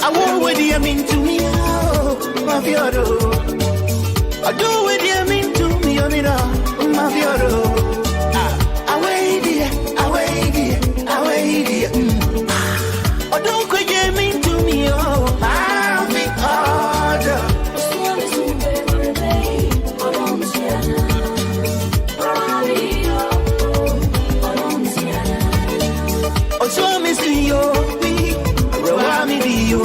I want what you mean to me, my fioro. I do what you mean to me, my fioro. I wait here. I don't quit you mean to me, I'll be harder. So me see you, rowa me di you.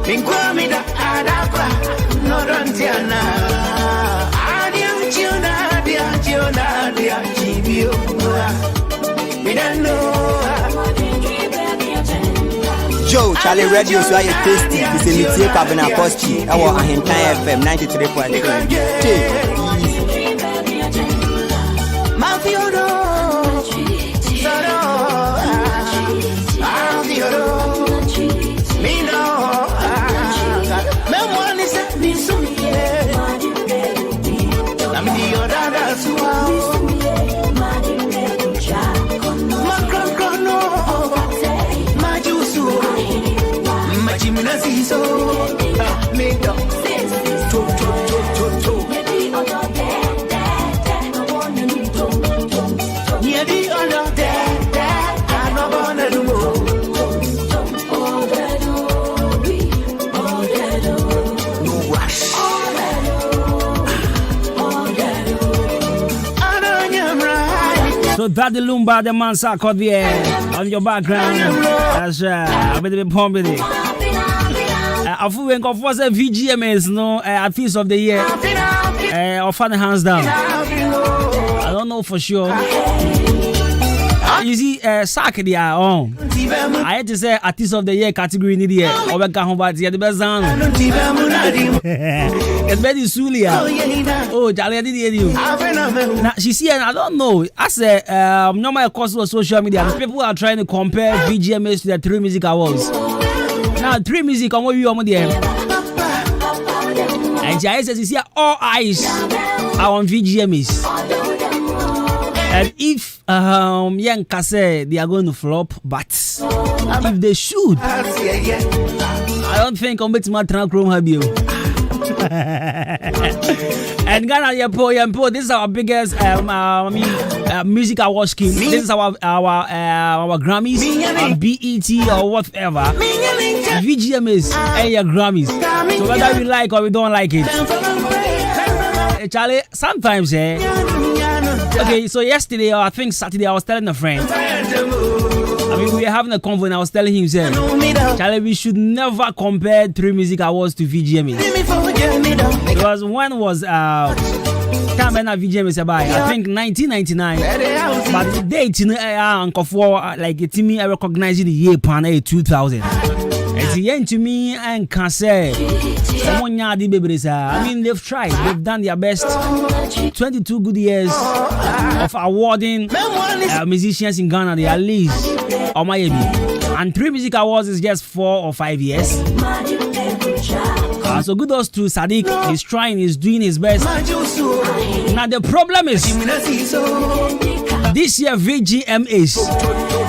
Mingwa mi da adakwa, no rantiana. Adia chibio. Me don't know. Joe, Charlie Radio, so I tasty. It's a media Kwabena Costy. That was Ahinkan FM 93.3. DJ. So Daddy Lumba, the man sack on the air on your background. That's right. I'm going to be pumping it. Afu when go for say VGMS no artist of the year. Or fan hands down. I don't know for sure. You see, sack the own. I had to say artist of the year category in the year. Obeka Hombati the best sound. It's very Sulia. Oh, Charlie, I didn't hear you. Now she see, and I don't know. I say, normal course of social media. People are trying to compare VGMS to the 3 Music Awards. Now 3 Music on what you are there. And she says, you see, all eyes are on VGMS. And if Yanka say they are going to flop, but if they should, I don't think I'm better my trunk room have you. And Ghana Yampo, this is our biggest music award scheme. This is our Grammys, BET or whatever. VGMs and your Grammys. So whether we like or we don't like it. Charlie, sometimes okay, so yesterday or I think Saturday I was telling a friend. I mean, we were having a convo and I was telling him, Charlie, we should never compare 3 Music Awards to VGMs. Because one was time when VGMs about, I think 1999. But the date like a team I recognize the year pan 2000. It's the end to me and can say I mean, they've tried, they've done their best. 22 good years of awarding musicians in Ghana, they at least on my and 3 Music Awards is just 4 or 5 years. So kudos to Sadiq. He's trying, he's doing his best. Now the problem is this year VGMAs,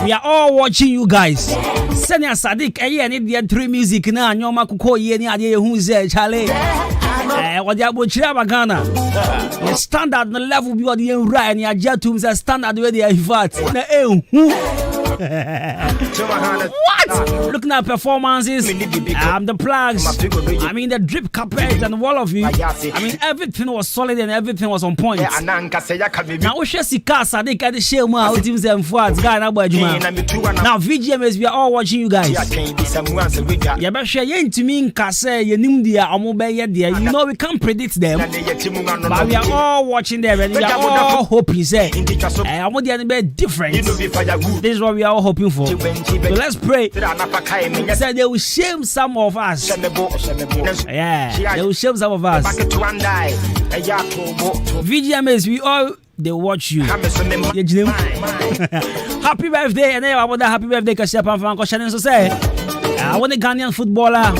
we are all watching you guys. Senior Sadiq, I need the 3 Music now. Nyoma kuko ye ni ade hu ze Charlie. What they about Ghana? The standard the level be what you right and your jet to say standard where they are fat. What? Looking at performances, the plugs, I mean the drip carpet and all of you. I mean everything was solid and everything was on point. Now we share Sika Sadiq at the show ma with him and Fuad Ghana Adwuma. Now VGMS, we are all watching you guys. You better share to me in Kase, you nim dia amobe there. You know we can't predict them. But we are all watching them and we are all hoping say I'm be different. This is what we are all hoping for. So let's pray. Say they will shame some of us. Yeah, they will shame some of us. VGMS, we all they watch you. Happy birthday, and I want that happy birthday because I'm so say I want a Ghanaian footballer,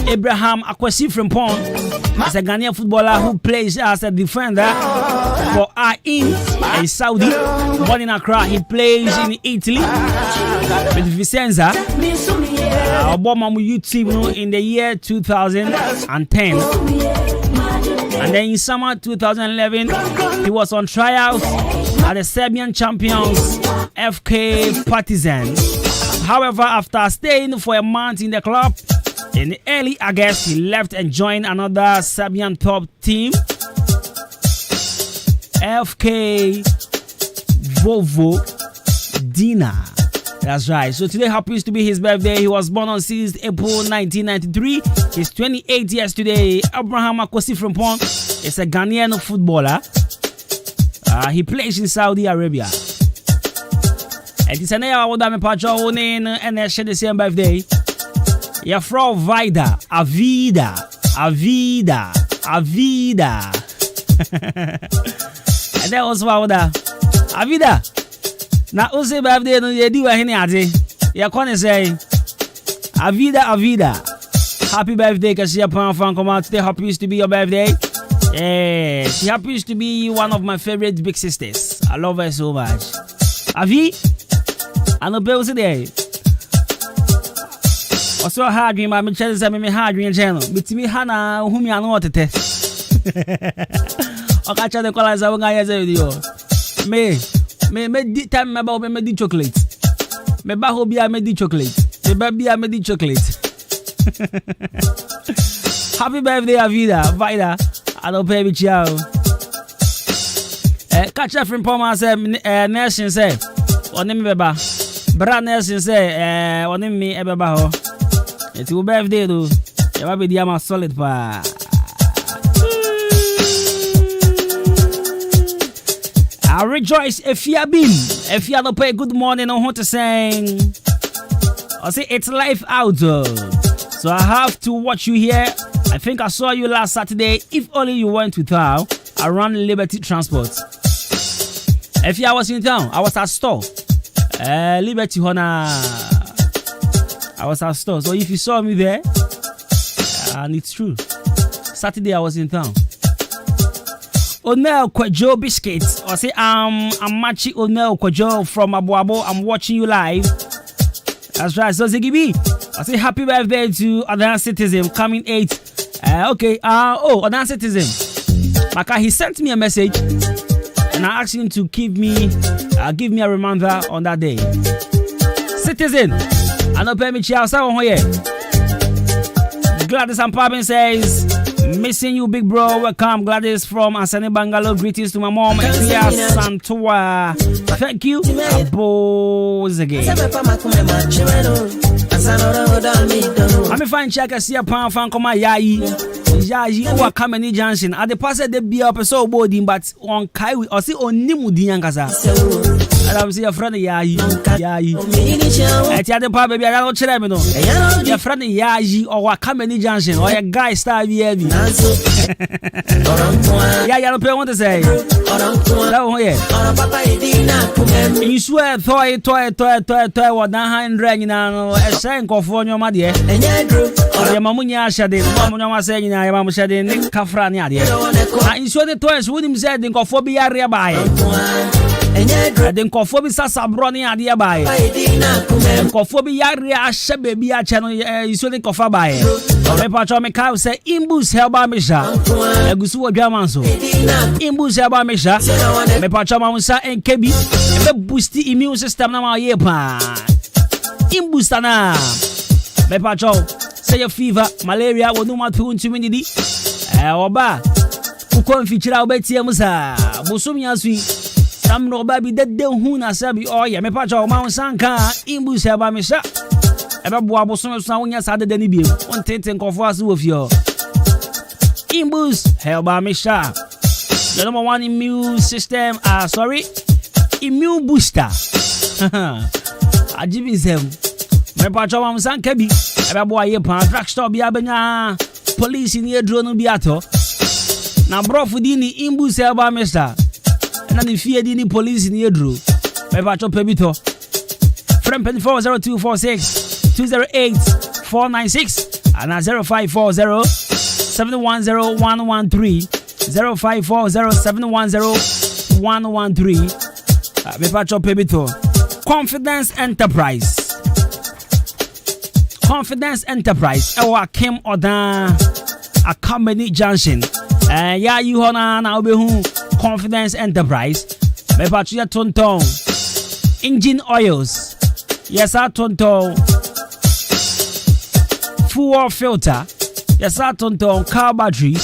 Abraham Akwesi from Pond. As a Ghanaian footballer who plays as a defender for in Saudi. Born in Accra, he plays in Italy with Vicenza. Obama YouTube in the year 2010. And then in summer 2011, he was on trials at the Serbian champions FK Partizan. However, after staying for a month in the club, in early August, he left and joined another Serbian top team, FK Vojvodina. That's right. So today happens to be his birthday. He was born on 6th April 1993. He's 28 years today. Adwuma Costy from Pond is a Ghanaian footballer. He plays in Saudi Arabia. And it's an hour with me patrol and I share the same birthday. You're from Vida, Avida. And that was Wauda. Avida. Now, also birthday, no, you do any ate. You're going to say, Avida. Happy birthday, because you're from come out today. Happens to be your birthday. Yeah, she happens to be one of my favorite big sisters. I love her so much. Avi, I know Bill's today. Also, hard dream, I'm a hard dream channel. But me, Hannah, whom you know what it is. I catch the colors of a video. Me time about me chocolate. Me baho be a me chocolate. Me baby a me chocolate. Happy birthday, Avida. Vida. I don't pay with you. Catch up from Poma say, Nelson say, on him beba. Brad Nelson say, on him me ebeba ho. It's your birthday, though. Ya be dia ma solid pa. I rejoice if you been. If you don't pay good morning on what to sing. I say it's life out. So I have to watch you here. I think I saw you last Saturday. If only you went to town around Liberty Transport. If I was in town, I was at store. Liberty Hona. I was at store. So if you saw me there, and it's true. Saturday I was in town. Onel Kwajo Biscuits. I say I'm matching Onel Kwajo from Abuabo. I'm watching you live. That's right. So Zigibi, I say happy birthday to Other Citizen coming 8. Okay. Other Citizen. Maka, he sent me a message and I asked him to give me a reminder on that day. Citizen, I know pay me chia someone here. Gladys and Pabin says, missing you, big bro. Welcome, Gladys from Asani Bangalo. Greetings to my mom, Etia Santua. Thank you. Abos again. I'm a fine check. I see a pound fan come my Yayi, who are coming in Junction. At the pass, they be up so boarding, but on Kaiwi or see on Nimudi Yankasa. And I'm see a friend Yayi. At the pub, baby, I don't tell me no. Your friend Yayi or coming in Junction or a guy star VA. Yeah, I don't pay what to say. You swear, toy, what 900 in a shank of one your mother. And your Mamunia Shadin, Mamma saying, I am Shadin, Kafrania. I swear the toys wouldn't say the Cophobia nearby. And then Cophobi Sasabroni are nearby. Cophobia Shabe channel, you saw the Cofabai. Patrol cow say, Imbus Helba Misha, Gusu Gamanso. Imbus Helba Misha, Patrol and Kebi, boost the immune system now. Yepa Imbustana, Patrol. Say your fever, malaria, or no matter who to me. Oba, who can't feature our Betty Musa, Bosumia sweet. Some no baby that don't who na sabi. Oh, yeah, me pacho, Mount Sanka, Imbus Helba Misha. Ever Boabosum sound yes, other than Ibim. 110 of us with you. Imbus Helba Misha. The number one immune system, immune booster. I give him. Me pacho, Mount Sankabi. Ever boy, you pan drugstore be abena. Police in your drone be ato. Now, bro, for the Imbus Helba Misha. And then if you had any police in your drew, my patrol pebito. From 240246 208 496 and 0540 710 113 0540 710 113. My patrol pebito. Confidence Enterprise. Confidence Enterprise. Our Kim Odan a company Junction. Yeah, you hona now be who. Confidence Enterprise. Me patria tonton. Engine oils. Yes, I tonton. Fuel filter. Yes, I tonton. Car battery.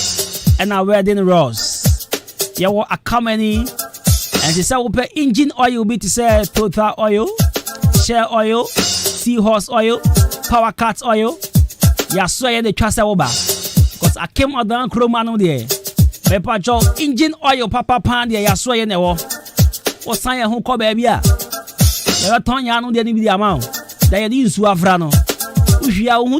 And a wedding rose. Yeah, what a company. And she said, we pay engine oil be to say Total oil, Shell oil, Seahorse oil, Power Cat oil. Yeah, so yeah, the trust over. Because I came out down Chromano there. Patrol engine oil papa pan there ya so ye ne wo o san ye ho ko ba bia ya ton ya no de ni bi amount da ye di nsu afra no uhia wo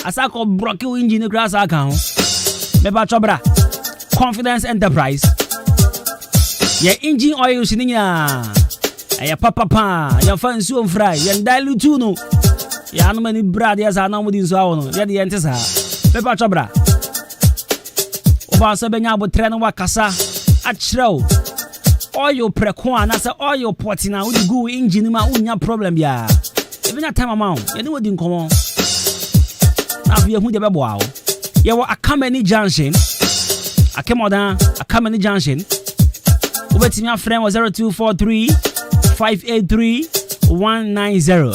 asa ko broke engine grass aka ho me patrol bra Confidence Enterprise ya engine oil sininya ya papa pan ya fa nsu fry ya dilute no ya no mani brad ya sa na mo di nsu awo no ya de ente sa me patrol bra Oba so benya abotre no wakasa achrew oil preko anasa oil pot na udi go engine ma unya problem ya ebenya time amount ye ne wodi nkomo na afia hu de bebo awo ye wo Akamani Junction Akemodan Akamani Junction obetimi afrem 0243 583 190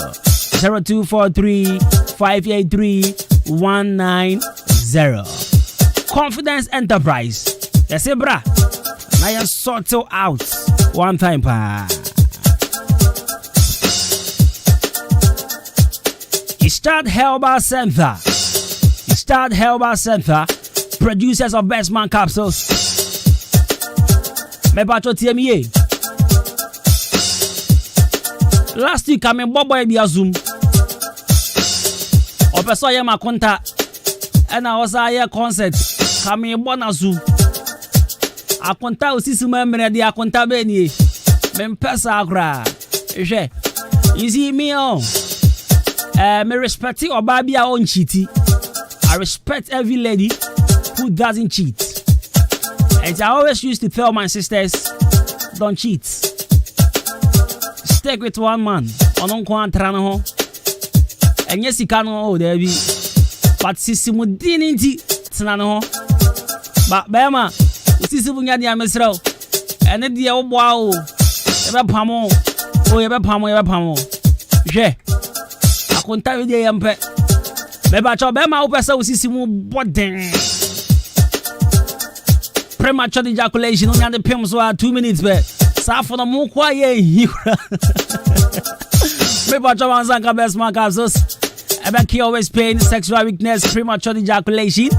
0243 583 190 Confidence Enterprise. Yes, bra. Now you sort it out one time, pa. It's Start Herbal Center. Start Herbal Center. Producers of Best Man capsules. Me pacho TME. Last week I mean Bobo Ebi Zoom. Opeso ye makonta. And I was a concert. Kami bona Zoom. Akonta osisi memre di akonta beni. Mempesa akra. Je. You see me on. Me respect your baby on cheaty. I respect every lady who doesn't cheat. And I always used to tell my sisters, don't cheat. Stick with one man. Onon ko antrano ho. Enye sika no o there be. But sisi mu dininti tena no ho. Ba bema, sisi bu nya dia mesrel. Ene dia wo boa o. Ebe pamo. O ebe pamo. Je. Akonta we dia yampe. Beba cho bema wo pesa sisi mu boden. Premature ejaculation on the pim so 2 minutes be. Sa for the mo kwa ye hira. Beba cho wanzanka Best Man capsules. Ebe always pain, sexual weakness, premature ejaculation,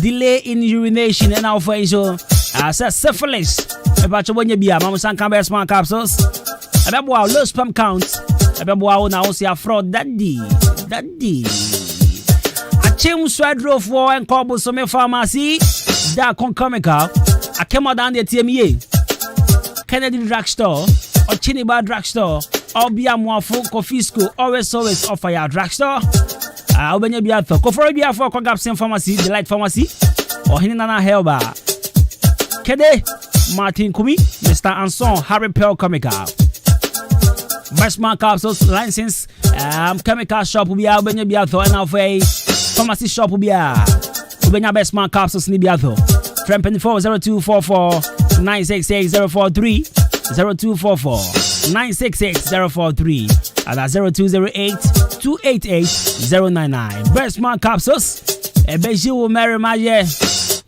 delay in urination, and our face syphilis. Beba cho bonye bia mamusanka Best Man capsules. Ebe boa low sperm count. Ebe boa na o sia fraud daddy. Achim swadro for and kobo so me pharmacy. Da Concomical. I came out down the TME. Kennedy Drugstore or Chiniba Drugstore or Biamwafo Cofisco always offer your drugstore. Obenya Biatho. Koforo Biafo Kogapsen Pharmacy, Delight Pharmacy, or Hinana Helba. Kede Martin Kumi, Mr. Anson, Harry Pearl Comical. Best Man capsules, license, chemical shop will be Obenya Biatho and of a pharmacy shop will be Obenya Best Man capsules ni Biatho. 0244 966 043 0244 966 043 and that's 0208 288 099. Best Man capsules. Ebeji will marry my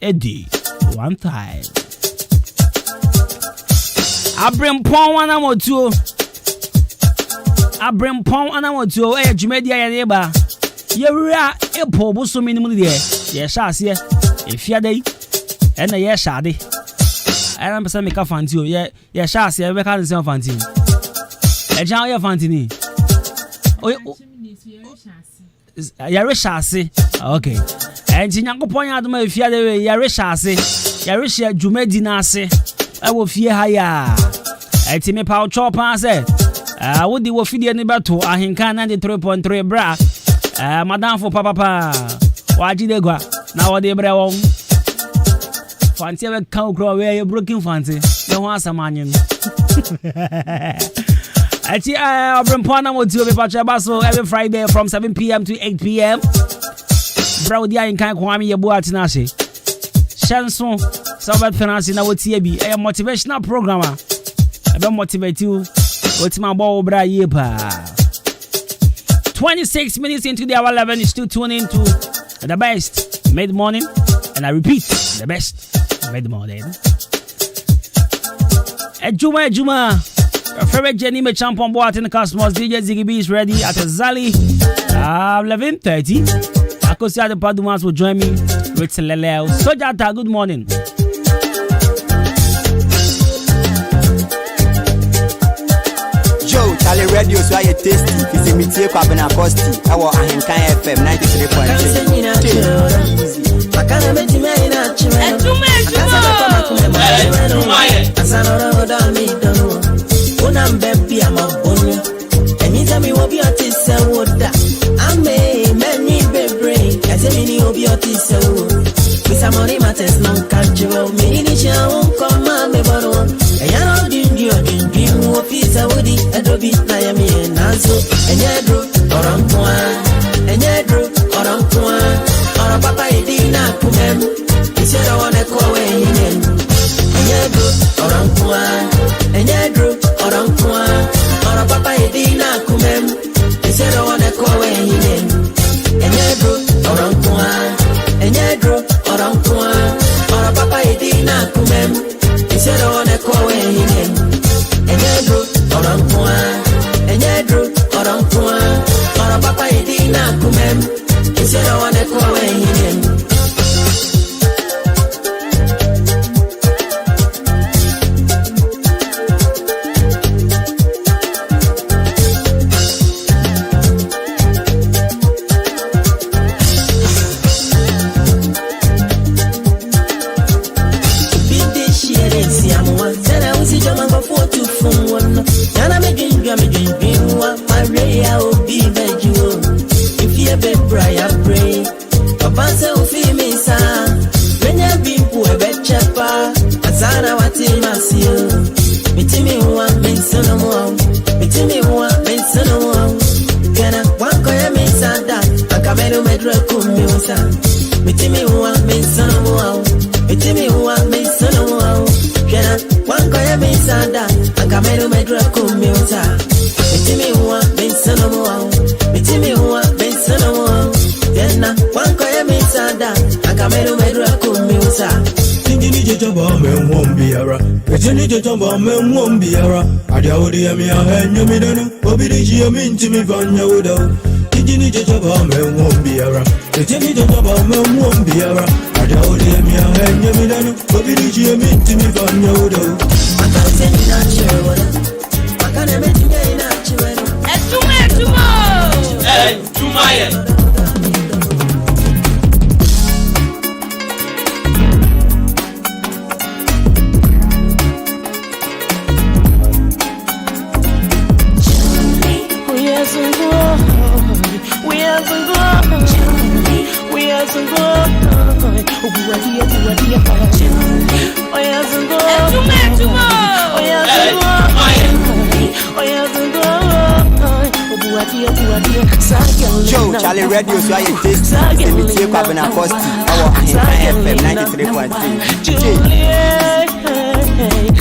Eddie one time. I bring pon one or two. Hey, Jumedia and Eba. You're a poor so minimum there. Yes, I see. If you're day. And a yes, shady. I am some make a fan too. Yeah, shall see. I can't say fancy. A giant fantini. Oh, you're chassis. Okay. And in Yanko point out my fear, you're chassis. You're Jumedinasi. I will fear higher. I tell me power chop answer. I would do a feed any battle. I can 93.3 bra. Madame for Papa. Why did they go? Now they bra. Fancy ever cow crow where you're broken fancy. Don't want some onion. Actually, I'll bring Pona with you every Friday from 7 p.m. to 8 p.m. Browdia in Kan Kwame Yabuatinasi. Chanson, Sabbath Fancy now with TB, a motivational programmer. I don't motivate you. What's my ball, Bra Yepa? 26 minutes into the hour 11 is still tuning into the best mid morning. And I repeat, the best mid-morning. Adwuma Adwuma. Your favorite Jenny me champion boat in the cosmos. DJ Ziggy B is ready at Zali. 11:30. Akosia the Padumas will join me with Leleo. Sojata, good morning. Joe, Charlie Radio, so I tasty. It's a meeting Kwabena Costy. Our Ahenkan FM 93.3. Makana beti meina chime. Adwuma Una mbepi amabonyo. Anytime me will be artist woda. Ame many bebre. Kase mini obi artist wo. Misa money matters no kanjiro. Mini ni cha unkoma me boro. Eya no dingi wo pizza wodi. Adobe na yami nazo. Enyedro orankwa. Enyedro orankwa. Ora papa idina kumem. Isero one kowe hinem. Enyedro orankwa. Enyedro orankwa. Ora papa idina kumem. Isero one kowe hinem. Enyedro orankwa. Enyedro orankwa. Ora papa idina kumem. Isero one kowe hinem. Enyedro orankwa. Enyedro orankwa. Ora papa idina na kumem. Is it on a call him? Joe, Charlie Radio, so I taste the Kwabena Costy, our Ahenkan FM 93.3.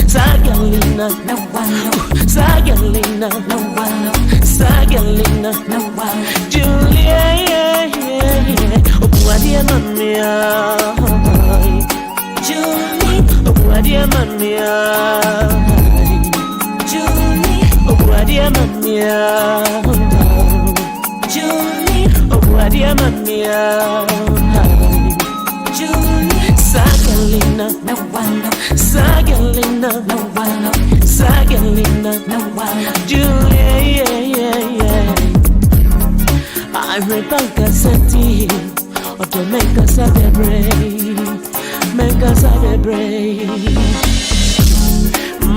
Sagalina, Sagalina, Sagalina, Julia, Obuadia Mamia, Julie, Obuadia Mamia, Julie, Obuadia Mamia, Julie, Obuadia Mamia, Julie, Sagalina, no one, Sagalina, no one, Sagalina, no one, Julia, I repent a city, or to make us a make us a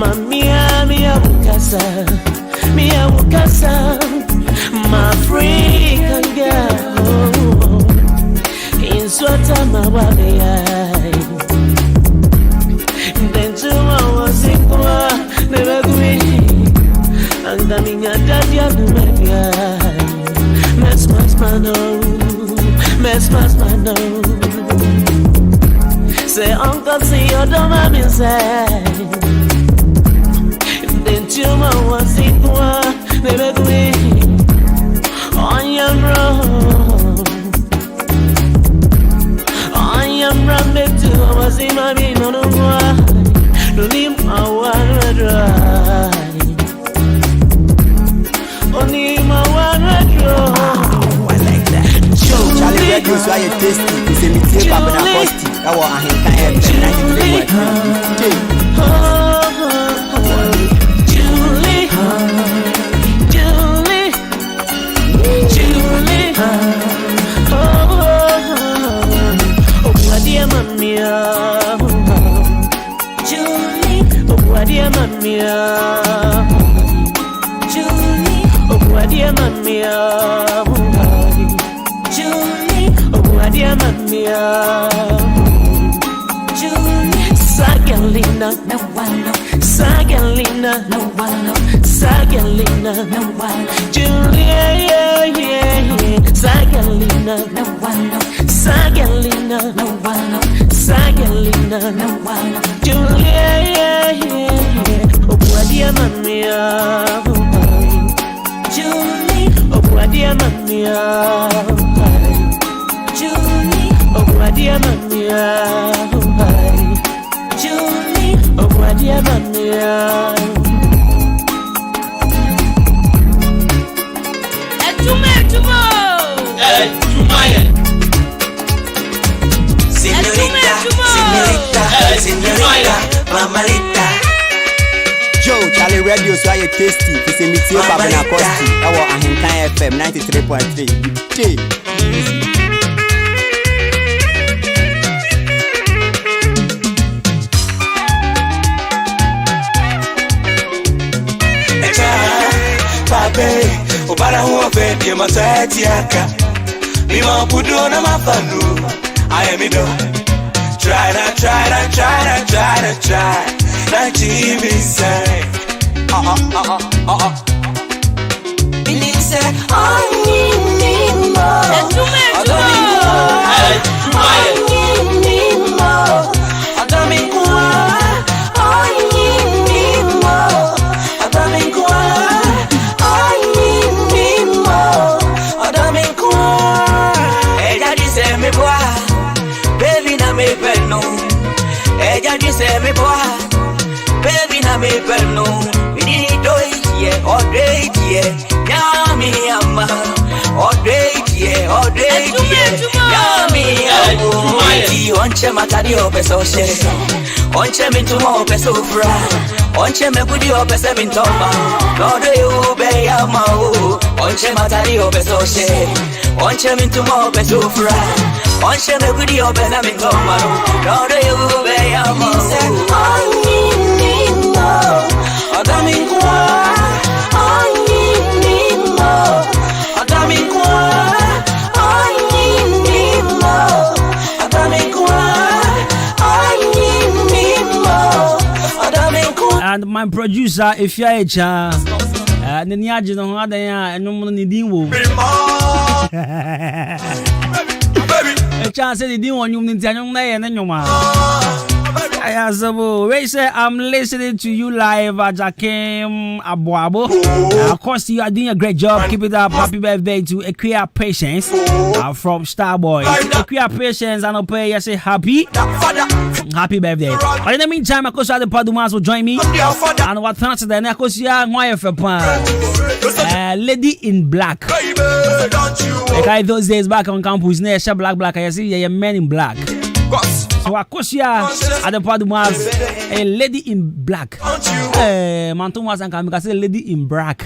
Mamia, mia wukasa, my African girl, in sweater, my baby. Then tomorrow was equal, never agree. And I mean, I died, you mess my nose. Say, Uncle, see your dumb inside. Then tomorrow was equal, never agree. On your road, I am rabbit too. I was in my being on the wine. Don't leave my water dry. Only my water dry. I like that. Joe, Charlie Radio, so I taste it's a meeting Kwabena Costy, our Ahenkan FM 93.3. Julie, Obuadia Mamia, Julie, Obuadia Mamia, Julie, Obuadia Mamia, Julie, Sagalina, no one, Sagalina, no one, Sagalina, no one, Julia, Sagalina, no one, Sagalina, no one, Sagalina, no one, Julia, Obuadia Mamia, Julie, Obuadia Mamia, Julie, Obuadia Mamia, Julie, Obuadia Mamia. Adwuma Adwuma. Mamalita. Joe, Charlie Radio, so I tasty. It's a meteor Kwabena Costy. I was Ahenkan FM 93.3. Babe, Obara who baby, my Tatiaka. Mima Pudo na Mafanu. I am it. Try. That TV say. Believe say, I need more. I need more. Say me boy, baby na me perno. We need do it yeah, all day yeah. Yummy yumma, all day yeah, Yummy yumma. Onche matadi opeso she, onche mintu mo opeso fra, onche me kudi opese mintoma. Lord you be yama o, onche matadi opeso she, onche mintu mo opeso fra. Onche me kudi opese mintoma. Lord you be yama. I need more. Adamikwa. I need more. Adamikwa. I need more. Adamikwa. I need more. Adamikwa. And my producer, if you're a child, and then you're just on other and no money didn't a chance they didn't want you in Tanyong and then your man. Ray say I'm listening to you live at Jakim Abuabo. Of course, you are doing a great job. Keep it up. Happy birthday to Equia Patience from Starboy. Equia Patience and Ope, I say happy birthday. But in the meantime, of course, the Padumas will join me. And what thanks to the Nekosia Lady in Black. Like those days back on campus, near Black. I see a man in black. So Akosia at the Padumas, a lady in black. Mantumas and Kamika say lady in black.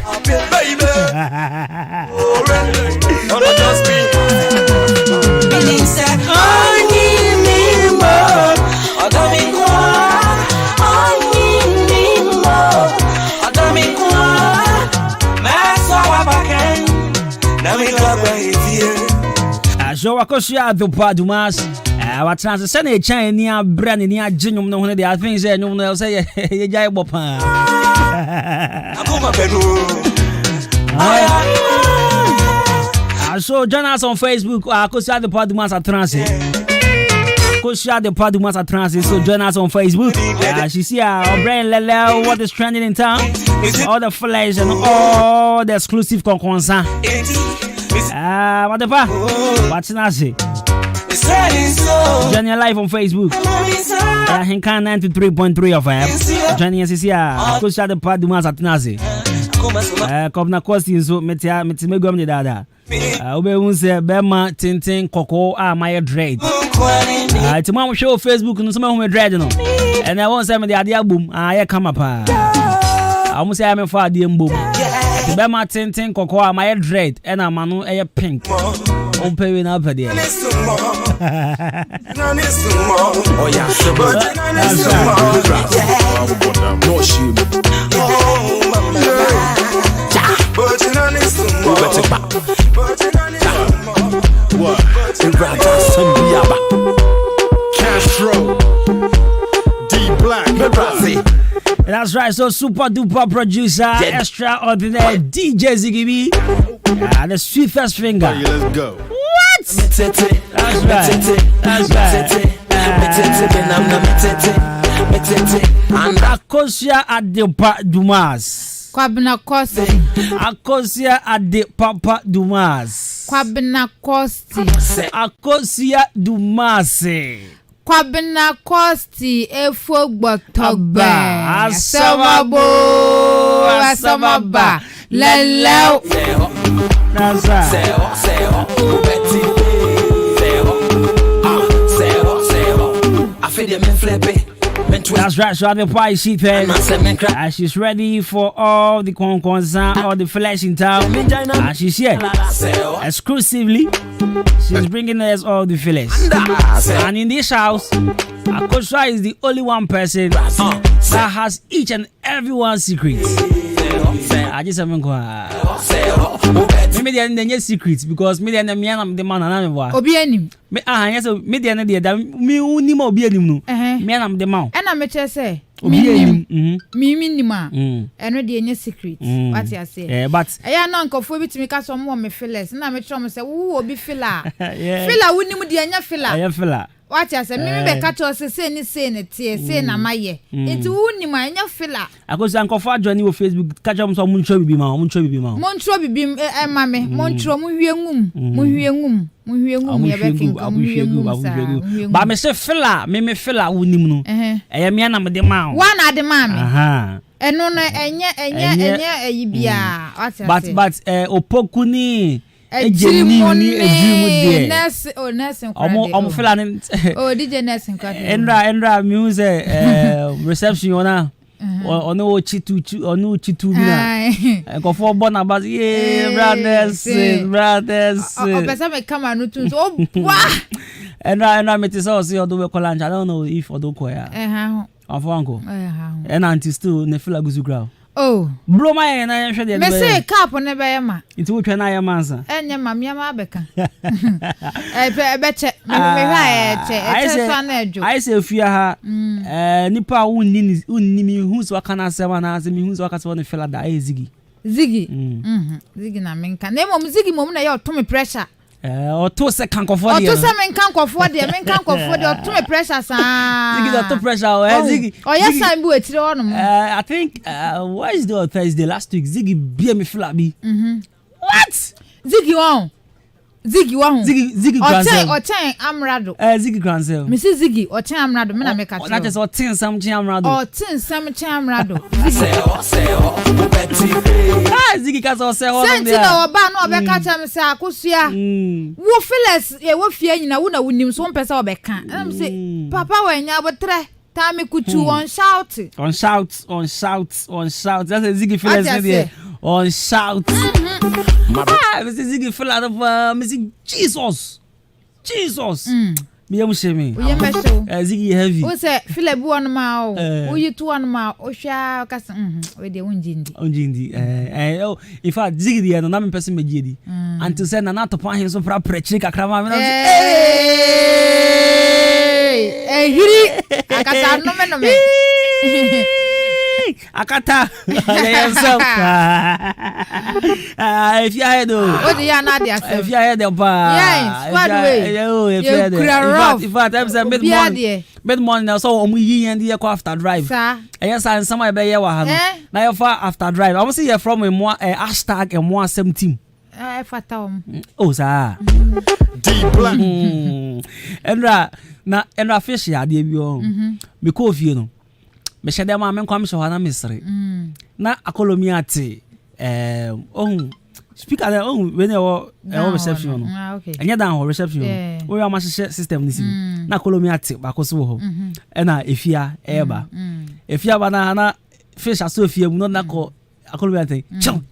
So Akosia at the Padumas. Our chance send a chain near brand near Jinum no one the things no one else say Jai Bopa. So join us on Facebook. Kosia the Padumas at Transit. Kosia the Padumas at Transit. So join us on Facebook. She see our brain Lele what is trending in town. All the flash and all the exclusive concourse. What the fuck? What's Nasi? Join your live on Facebook. Henkan 93.3 of FM. Joining us here. Kosia the Padumas at Nazi. Kwabena Costy so metia metimegom ni dada. Obe unse bema tintin koko my dread. Tomorrow show Facebook no some home dread no. And I want say me the ade abum aye kama pa. I say am for ade mbom. Bema tintin koko my dread and amanu eye pink. On pay na up there. Oh yeah, no shame. That's right, so super duper producer, extraordinary DJ Ziggy, the sweetest finger. Let's go. What? That's right. And Akosia at the Dumas. Kwabena Costy. Akosia at the Papa Dumas. Kwabena Costy. Akosia Dumas. Kwabena Costy efo gbotogba. Asamaba. Lelew. That's right. That's right, so the pie sheep and she's ready for all the concern, all the flesh in town. And she's here exclusively. She's bringing us all the flesh. And in this house, Akosha is the only one person that has each and everyone's secrets. I just haven't got maybe they are secrets because maybe the man and the man and Obianim. Yes, maybe the me unimo obianim. Me and the man. And I'm say minima. And no dey secret. What you say? But I no nkofo bi timi ka so mo me feelers. Na me try me say wo obi fila. Fila wonimu dey anya fila. I fila. What you say? Me be catch us say ni tie say na maye. It wonimu anya fila. Because nkofo adwani wo Facebook catch am so muncho bibi ma. Montro bibi ma me. Montro mu hwie ngum. But me say fila, me fila wonimu no. Me na me de ma. One at the mommy. Eno no enye ayibia. What you say? But opoku ni ejeni ni ejimu de. Nurse Omo fila ni. Oh, DJ nurse nkwade. Endra music reception ona. Ono chitu bi na. Nkofo bo na bas brothers. O pesa me camera no tun. Oh, wa. Endra me te so odo we call lunch. I don't know if odo ko ya. Afọ anko. And until still ne feel like ground. Oh, blow my na yen hwe de. Me say cap ne be yema. Nti wo twa na yema ansa. Enye mamia ma beka. Be che. Me hwa che so na adwo. I say fia ha nipa unni mi hu so aka na sema na se mi hu so aka so ne feel da zigi. Zigi na menka. Na mom zigi mom na ye oto pressure. Oto se kankofo de. Oto se men kankofo de oto me pressure sa. Zigi the top pressure zigi. Oh yes time bu etire onum. I think Wednesday or Thursday last week Zigi be me flat bi. What? Zigi won. Zigi Gransel. Oten amrado. Zigi Gransel. Me see Zigi oten amrado me na me catch. That is oten something amrado. Oten something amrado. Zigi ka so se ho no there. Senti na oba na obe catch am say akosua. Wo feelers wo fie nyina wo na wonim so mpesa obeka. Am say papa wanya botre. Time kutu on shout. That's a Zigi feelers there. On shout. Mr. Ziggy fell out of Mr. Jesus. Me am shame. Ziggy heavy. Who say Philip one mao? Who you two one mao? Osha kas with the unjindi. Oh, in fact, Ziggy and another person me jedi. Until send an out upon him so for preach kakrama. Hey, hiri. Akasa no me. Akata yourself. If you had what do you not if you had the bar, yes, what way? If you had I'm mid morning now, so we and the after drive. Yes, and some I be now you far after drive. I want to see you from a more hashtag and more 17. Oh, sir. Deep black. Endra fish ya de bi o. Me ko fie no. Me shede ma me kwam hwana misre. Na akolomi ate speaker there when you reception no. Okay. Anya dan reception. We am share system ni si. Na akolomi ate ba ko so ho. E na efia eba. Efia ba na fish aso efia mu no na ko akolomi ate. Chino.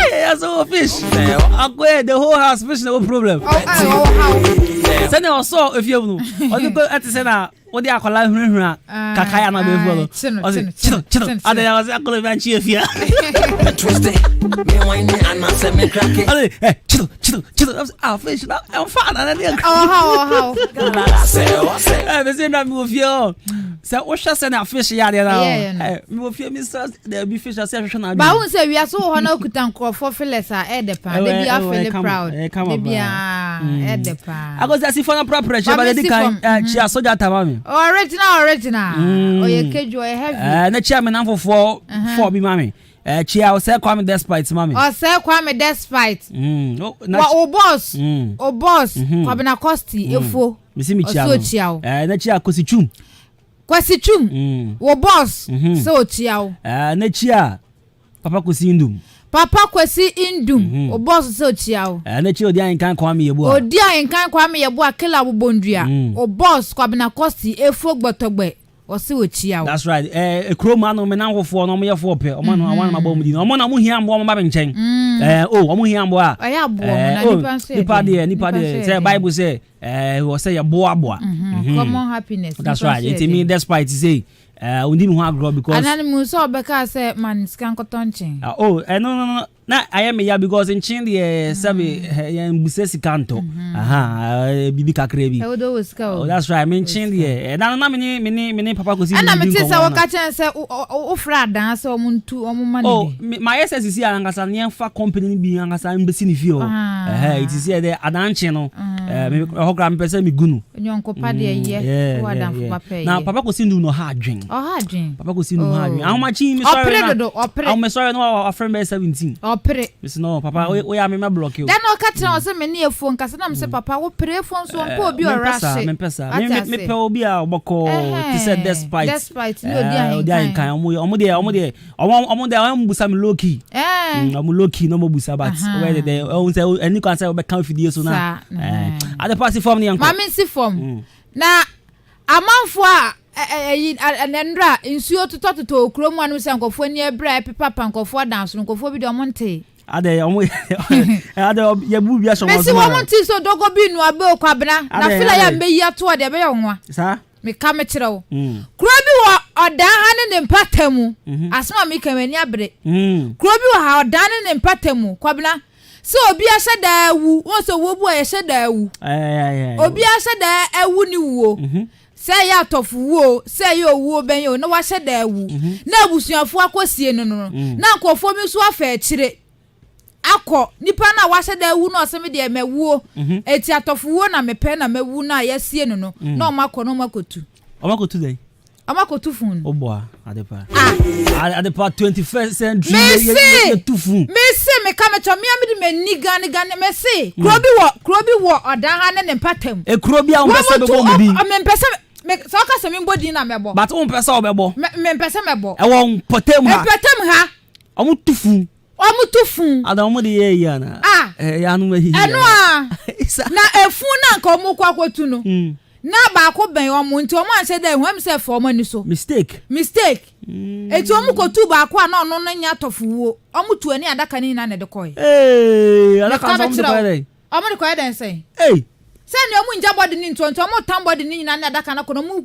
Hey, so fish. The whole house fish no problem. Send you also if you know. Or you go at the center. What they are calling hurra kakaya na be follow. Chino. And I was actually van chief here. Tuesday. Me wine and man say me crack it. Hey, chino. Ah, fish now. I'm fine. How? Hey, me say na me ofio. Say what shall send a fish here now. Hey, me ofio me say there be fish say na. Ba won say we are so hono kutan crofo felesa e de pa. They be feel proud. They be e de pa. I go say for na proper but they can chia soldier tamami. Original. Oh, you keju heavy. Na chia me na for be mami. Chia o say Kwame despite mami. O say Kwame despite. O boss. Kwabena Costy efo. Me see me chia. Na chia Kwasichum. Wo boss. So chia. Na chia Papa Kusindum. Papa Kwesi Indum, o boss so chiao. Na chi odi an kan Kwame Yebu. Odi an kan Kwame Yebu akela bobondua. O boss Kwabena Costy efo gbotogbe. Osi wo chiao. That's right. Kroma no me na hofo no me yefo pe. Omo no awan ma ba mu di. Omo na mu hia mbo ma ba nchen. Omo hia mbo a. Oya bo na nipa say. Nipa de. Say Bible say we say ya bo aboa. Common happiness. That's right. It mean despite say undi me ho agro because anani so obeka say man scan kotonchen. No. Na I am ya because in chin the sabi mbusesi kanto. Bibi kakre bi. That's right. I mean chin the na me Papa Costy. Ana me tell say waka chen say o fra dance o muntu o mani. My SSC angasa ne fa company bi angasa mbesi ni fie o. It is here the adanche no. Me hokra me pese me gunu. Nyonko pa de ye. Wo adan fo papa ye. Na Papa Costy ndu no ha adwen. Ha adwen. Papa Costy ndu ha adwen. Ahoma me sorry. I'm sorry no our friend be 17. Opre. Miss no papa we ya me block you. Then o ka tell us me na phone kasa na me say papa wo pre phone so on obi o rush. Me pe obi a oboko to say despite no odi an kan omo de busa me low key. Omo low key no mo busa but where they own say any can say we kan fidie so na. At the party form ni yanko. Mama si form. Na amanfo a anendra insuo tototo okromu anu se nkofo ni ebra pepa pankofo dance nkofo bi de omonte ade yabu bia so mo. Mesi omonte so dogo bi nu abe Kwabena na fila ya mbe yi ato de be ya nwa sa me ka me kire wo kro bi wo odan ha ne mpatamu asma me kamani abre kro bi wo ha odan ne mpatamu Kwabena so obi ahye da wu won so wo bu ahye da wu obi ahye da ewu ni wo say ya tofuwo say yo wo ben yo na wa hye da wu na abusuafo akosie no na nkofo mi so afa akire akọ nipa na wa hye da wu na oseme de mewuo eti atofuwo na mepe na mewu na yasie no na o makọ no makotu dey amakotu fun oboa adepa 21st century ye tufu me ka me chomi amidi me ni gane me se krobi wo odan ha ne mpatam krobi a umpese bebo mu bi me mpese me so ka se me bodi na mebo but umpese obebo me mpese mebo e won potem ha omu tufu ada omu de ye ya na ya nu mehi eno na efu na nka omu kwa kwotu no na ba ko ben omu nti omu anse da ehwam se fo omu ni so mistake eti omu kotu ba ko na ono no nya tofuwo omu tu ani adaka ni na ne de koy adaka so omu de koy dey omu de koy dey say send your munja body ni ntonto mo tam body ni na adaka na kono mu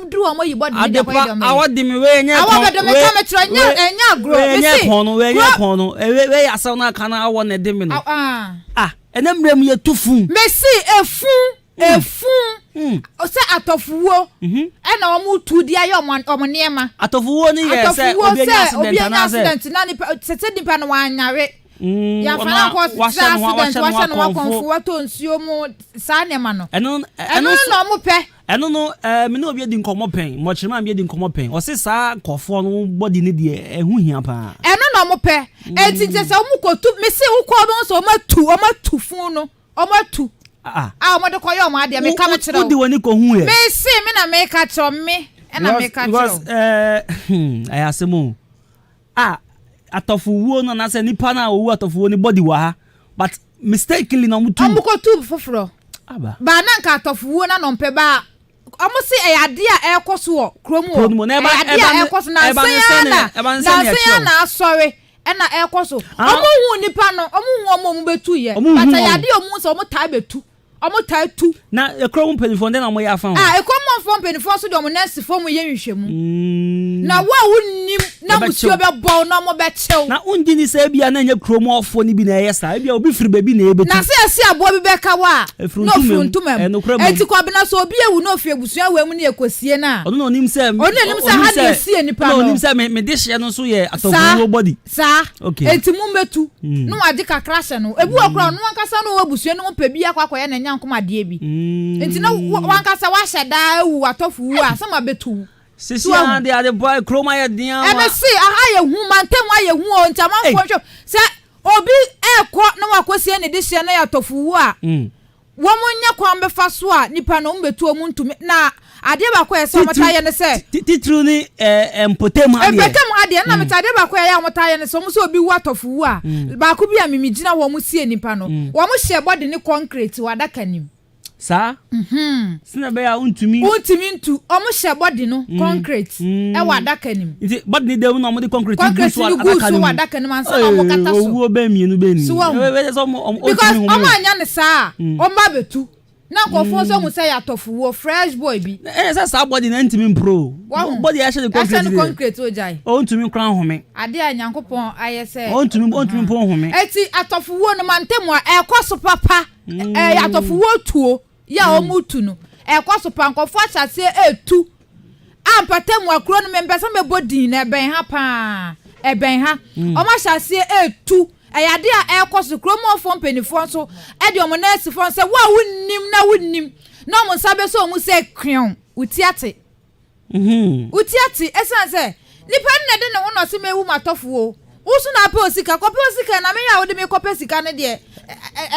dru omo yi body ni de koy dey me awodi me we nya kon awodi me ka me tro nya grow we kono we ya saw na kana awo na de me no enemrem ye tufu mesi efu o se atofuwo na omu tu dia ye omo niema atofuwo ni ye se obi anya accident na ni sese dipa no wanyare ya fana ko accident wa no konfu wato nsuo mu sa niema no eno no mu pe eno no me no obi di nkomo pen mo chirema me di nkomo pen o se sa kofo no body ni de ehu hia pa eno no mu pe enti je se omu kotu me se wo ko no so omatu fun no omatu omo de koyo omo ade me ka me kire wo di woni ko hu ye me se me na me ka kire me na me ka kire ayasemu atofuwo no na se nipa na owu atofuwo ni body wa ha but mistakenly no mutu omo ko tu foforo ba na nka atofuwo na no mpe ba omo se ade a ekoso kromu na ade a ekoso na se na asore na ekoso omo hu nipa no omo hu omo betu ye but ade omo se omo tai betu omo tai tu na ekromu penifon de na omo ya fa ekromu fon penifon so de omo nurse fom ye nhwehwemu na wa wunnim na musio be bo na omo be chew na unji ni se bia na nya kromu ofo ni bi na yesa bia obi firi baby na ebetu na se abo bi be ka wa no fruntumem enti Kwabena so obi ewu no fiebusua wemu na ekosie na ono nim se ha de sie nipa no nim se me de hye no so ye atofuwo body enti mu metu no wadi kakra hye no ebu akra no wankasa no wabusua no pe bia kwakoye na nya nkomade bi enti na wankasa wa hye da ewu atofuwo a sama betu sisi ade boy kroma ya dia wa emesi aha ye hu mantem wa ye hu o ntamanfo hwe se obi ekọ na wakosie ne de hye na ya tofuwo a womunya kwa mbefa so a nipa no mbetu omuntumi na ade ba kwa so mataye ne se titru ni empotem ade na metade ba kwa ya mataye ne so mu so obi watofu wu a ba ku bi a mimigina wo mu sie nipa no wo mu hye body ni concrete wadaka nim sa sina be ya untumi ntu omu hye body no concrete e wadaka nim nti body ni dem no mo di concrete wadaka nim ansa no mo kata so wo be mienu be ni because omu anya ne sa omba betu na nkofo so mu say atofu wo fresh boy bi say sa body na ntimi impro body ya hye concrete ojai o ntumi kran home ade anyankopon ayese o ntumi pon home eti atofu wo no mantemu a ekoso papa atofu wo tuo ya o mutu no ekoso pa nkofo achase etu ampatemu akro no membesa mebodin na eben ha pa eben ha o ma chase etu ayade a ekoso kromo fo mpenifo so ede o mo nurse fo se wa wunnim na mo sabe so mo se kwion utiate utiate esan se nipa na de ne wo no se mewu matofo o usu na pe osika na me ya wo de me kope sika ne de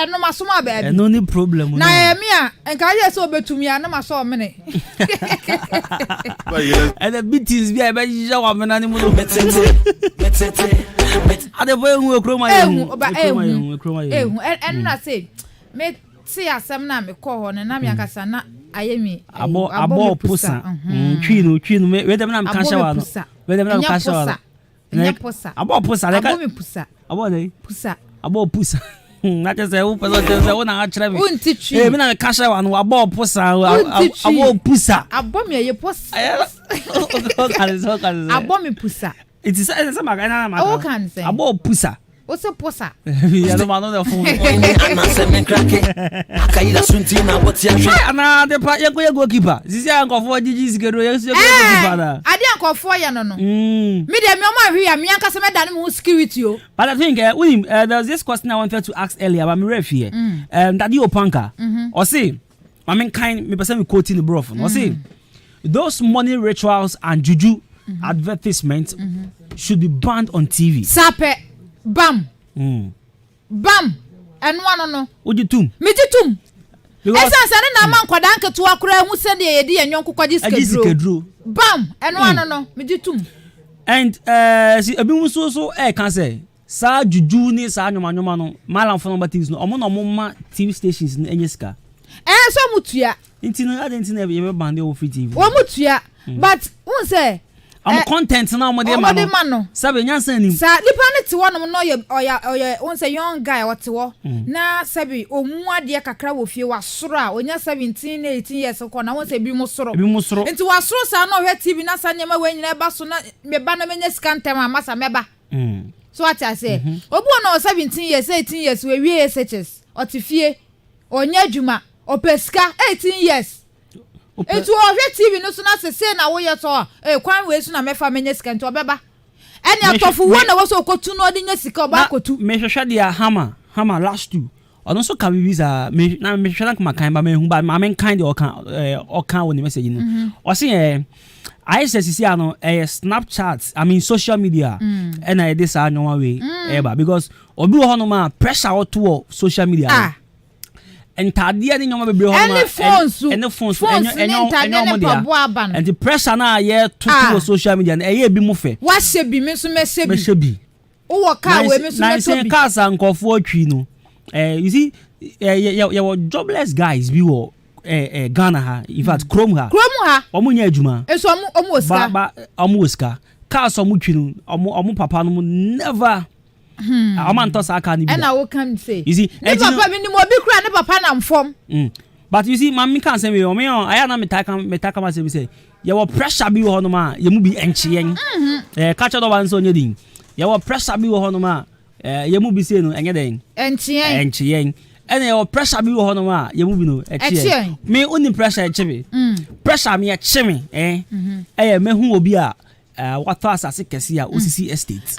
eno masoma ba bi no ni problem na me a enka ye se obetumi a na maso mene and the beatings bi e be jija wa mena ni mu no ade boy hu ekroma ye na say me see asem na me ko ho na me akasa na ayemi abo pusa twinu we dem na me ka shawa no we dem na me ka shawa abo pusa abo pusa na just say who person say na achire me me na me ka shawa no abo pusa abo pusa abo me ye pusa abo me pusa it is magana na o kan say abo pusa o se pusa ya no man no phone anase me krake akaida suntina what ya ana de pa ye go keeper sisi ankofo jiji sikero ye sisi keeper da ade ankofo ye no me de me o ma hwe ya me ankasa me da no mu security o but I think there was this question I wanted to ask earlier about me ref here that you opanka or say I mean kind me person me quoting the bro or say those money rituals and juju advertisements should be banned on TV. Sape bam bam eno ano no ojitum mejitum esa sane na man kwada nketo akora hu se de yedi enwonko kwaji skedro bam eno ano no mejitum and see abi mu so kan say sa juju ni sa anwoma no malam for number things no omo no ma TV stations ni enyeska so mutua intino adentina be be bande o free TV o mutua but won say am content na omode ma no sabe nyansan nim sa nipa ne te wonom no oya won say young guy what wo na sabe omu ade kakra wo fie wa soro a onya 17 na 18 years ko na won say bi mu soro enti wa soro sa na ohwe TV na sa nyema we nyina ba so na me ba na menya skantem amasa meba so what I say obu na 17 years 18 years we wie SHS otifie onya adwuma opeska 18 years etu ohwe TV no so na sese na wo ye to kwan we so na mefa menye sika nto obeba eni atofu wo na wo so kotu no odi nya sika oba kotu me hwehwe dia hammer last two ono so ka visa me na me hwehwe na kan ba me hu ba ma men kind o kan wo ni message no o se ISSC ano Snapchat I mean social media and I this are no way eba because obi wo no ma pressure out to social media and tadia ni nyoma bebre ho ma any phones and the pressure na ye to social media na ye bi mu fe wa hye bi me so me hye bi wo ka we me so me to bi na ka sa nkofo atwi no you see ye were jobless guys bi wo Ghana ha in fact Chrome ha omo nya adwuma eso omo oska ba omo oska ka so mo twi no omo papa no never man to saka ni bi na wo can say you see papa me ni mo bi kura ne papa na mfom but you see man me can say me o me aya na metaka ma say me say ye wo pressure bi wo hono ma ye mu bi enchien catch do ban so nyedin ye wo pressure bi wo hono ma ye mu bi say no enye den enchien ene ye wo pressure bi wo hono ma ye mu bi no enchien me oni pressure enchebe pressure me encheme me hu obi a what asase kese a OCC estate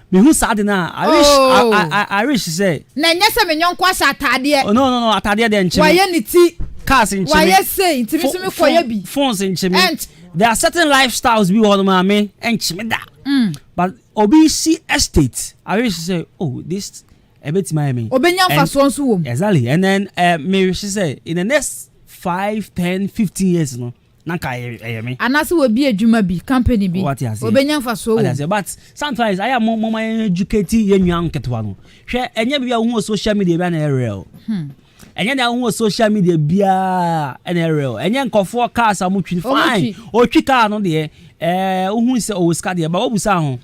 me who sad na I wish say na nyese me nyonko asa atade no atade de nche waye ni ti cars nche waye say ntimi so me koye bi phones nche me there are certain lifestyles bi won ma me nche me da but obi see estate I wish say oh this bit my me. Obenya faso nso wom. Exactly. And then me she say in the next 5, 10, 15 years no. Nanka me. Anase we be adwuma bi company bi. Obenya faso wom. But sometimes I am more educated yenwan ketwa no. Hwe enye bia wo social media bia na real. Enye na wo social media bia na real. Enye nkofo cars amutwi fine. Otwi car no de wo se o ska de ba wo busa ho.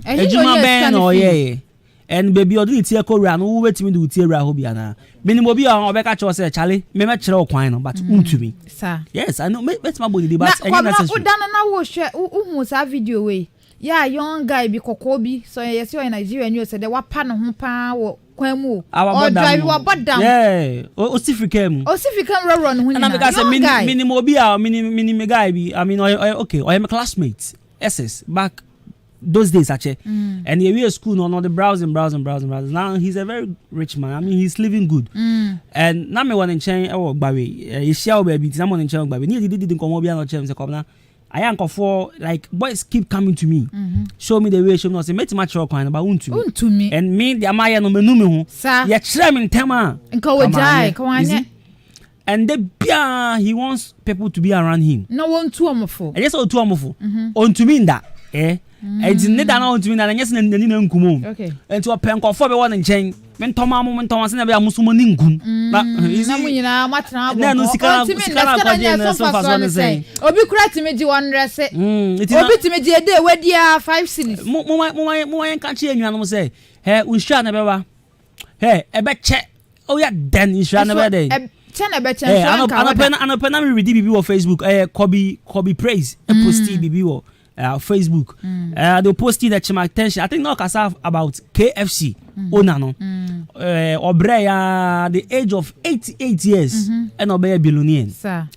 Ejuma ben no ye. And baby odu tie kowura no wo wetimi de tie wura ho bia na. Minimo bia o beka cho say chale me me kire okwan no but untumi. Sir. Yes, I know bet my body but enye necessary. Na wo hwe wo sa video we. Yeah, young guy be kokobi so yes you in Nigeria and you say the wapa no ho pa wo kwamu or drive wa bodam. Yeah, Osifikam run ho na. And because minimo bia mini guy be I mean okay, I am a classmate. SS back those days actually. And he went to school no the browsing. Now he's a very rich man. I mean he's living good. And now me want in chain Ogbawe. He share baby someone in chain Ogbawe. Ni didn't come obi no chain say come na. I am for like boys keep coming to me. Show me the way show me say make match your kind but unto me. And me the amaya no menu me ho. Ya kire me ntema. Nka wo jai ka wane. And the bia he wants people to be around him. No one two amofo. I just two amofo. Unto me that and need that on to me and yes and nkumo. Okay. And to a pen for be one in chain. Men toma moment Thomas never musumo ningun. But is na munyina matna bo. No sika so fast say. Obi kura timi di 100 say. Obi timi di dey we dia 5 cedis. Mo kan chi enwanu say. He unsha na bewa. He ebe che. Oh yeah then unsha na be dey. Che na be che. Anope na me read bibi wo Facebook. Kobe praise. E posti bibi wo. Facebook. They posted that my attention. I think now Kasa about KFC owner no. Obreya the age of 88 years and Obeya billionaire.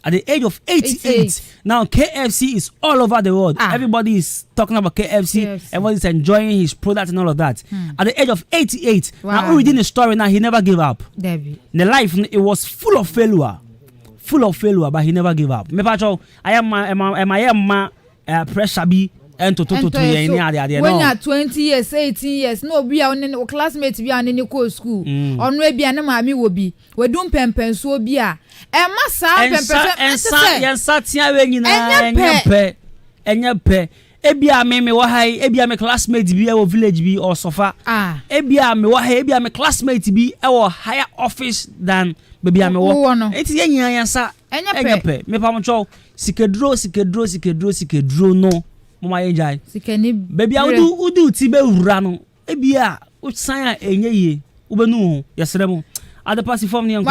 At the age of 88 now KFC is all over the world. Everybody is talking about KFC. Everybody is enjoying his product and all of that. At the age of 88, now reading the story now he never gave up. The life it was full of failure, but he never gave up. Me pacho I am pressure be and to any other when you 20 years 18 years no be our classmates be an in school on we be an mami will be we don't pempen so be a massa pempen and satia when pe ebia me wo hai ebia me classmate bi e village bi or sofa ebia me wo hai ebia me classmate bi e higher office than baby am wo enti yenyan yansa enyepe me pam cho sikedro no mama yenjai sikeni baby udu ti be wura no ebia o san a enyeye ubenu yesrem ade pass form ni enko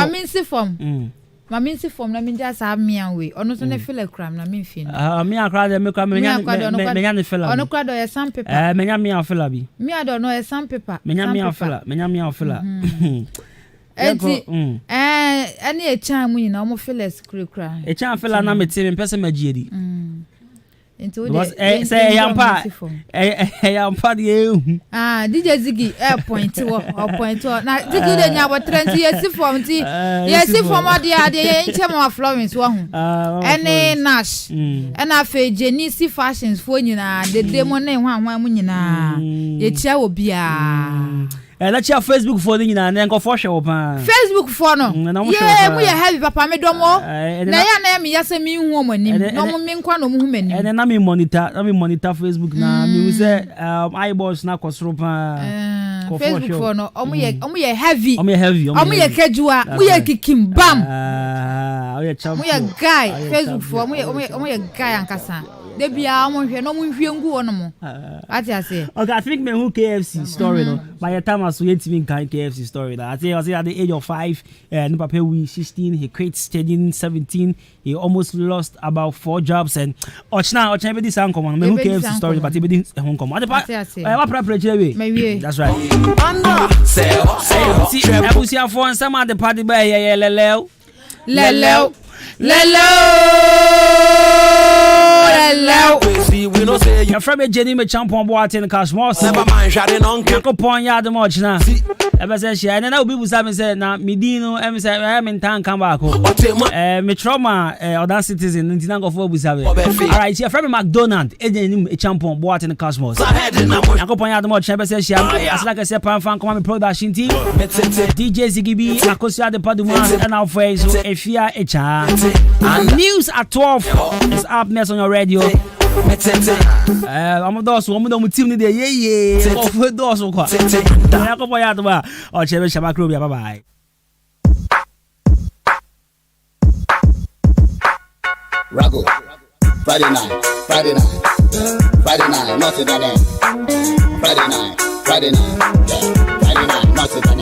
Mami si form na mi just have me and we ono so ne feel cram na mi fin me akra de me kra me nya ne feel ono kra do ye sandpaper me nya me afela bi me ado no ye sandpaper me nya me afela enti ani e chan mu nyina omo feel kra e chan feel na me te me pese magiedi enti o de say yampa de DJ Ziggy point wo na Ziggy de nya bo 30 years form ti yes form ade ye nche ma Florence wo hu ene Nash ena fe Jenisi fashions fo nyina de demo ne hwan mu nyina ye chia wo bia let's share Facebook for the na nko for hwe wo pa Facebook for no yeah mu ye heavy papa me domo na ya na me yase mi hu omo nim no mo me nkwa no mo hu manim na me monitor Facebook na me say eyeballs na kosro pa Facebook for no omo ye heavy omo ye kejua mu ye kikim bam mu ye guy Facebook for omo ye guy ankasa de bia omo hwe no mo hwe ngu wono mo ati ase okay I think me who KFC story no by the time so yet me kind KFC story that I say at the age of 5 no papa we 16 he quit studying 17 he almost lost about 4 jobs and ochna be this uncommon me who KFC story but he be this uncommon I prepare we that's right say abusia for and some at the party by lelo hello. Your friend Jenny me champion boy in Cosmos. Never mind, shouting on Capon yard much now. Ever say she and then I'll be with Simon said now Medino I'm in town come back. Me trauma or citizen in Tinango for Busabe. Alright, your friend McDonald, a champion boy in the Cosmos. Capon yard much ever say she as like I said pan fan come production team. DJ Zigibi, Akosia de Paduma and our face Efia Echa. News at 12 is up next on your radio. I'm a doss woman on team the yeah. Of doors or what? Or Chevy Shabakrubi. Bye bye. Rago, Friday night, not today. Friday night, yeah, Friday night, not today.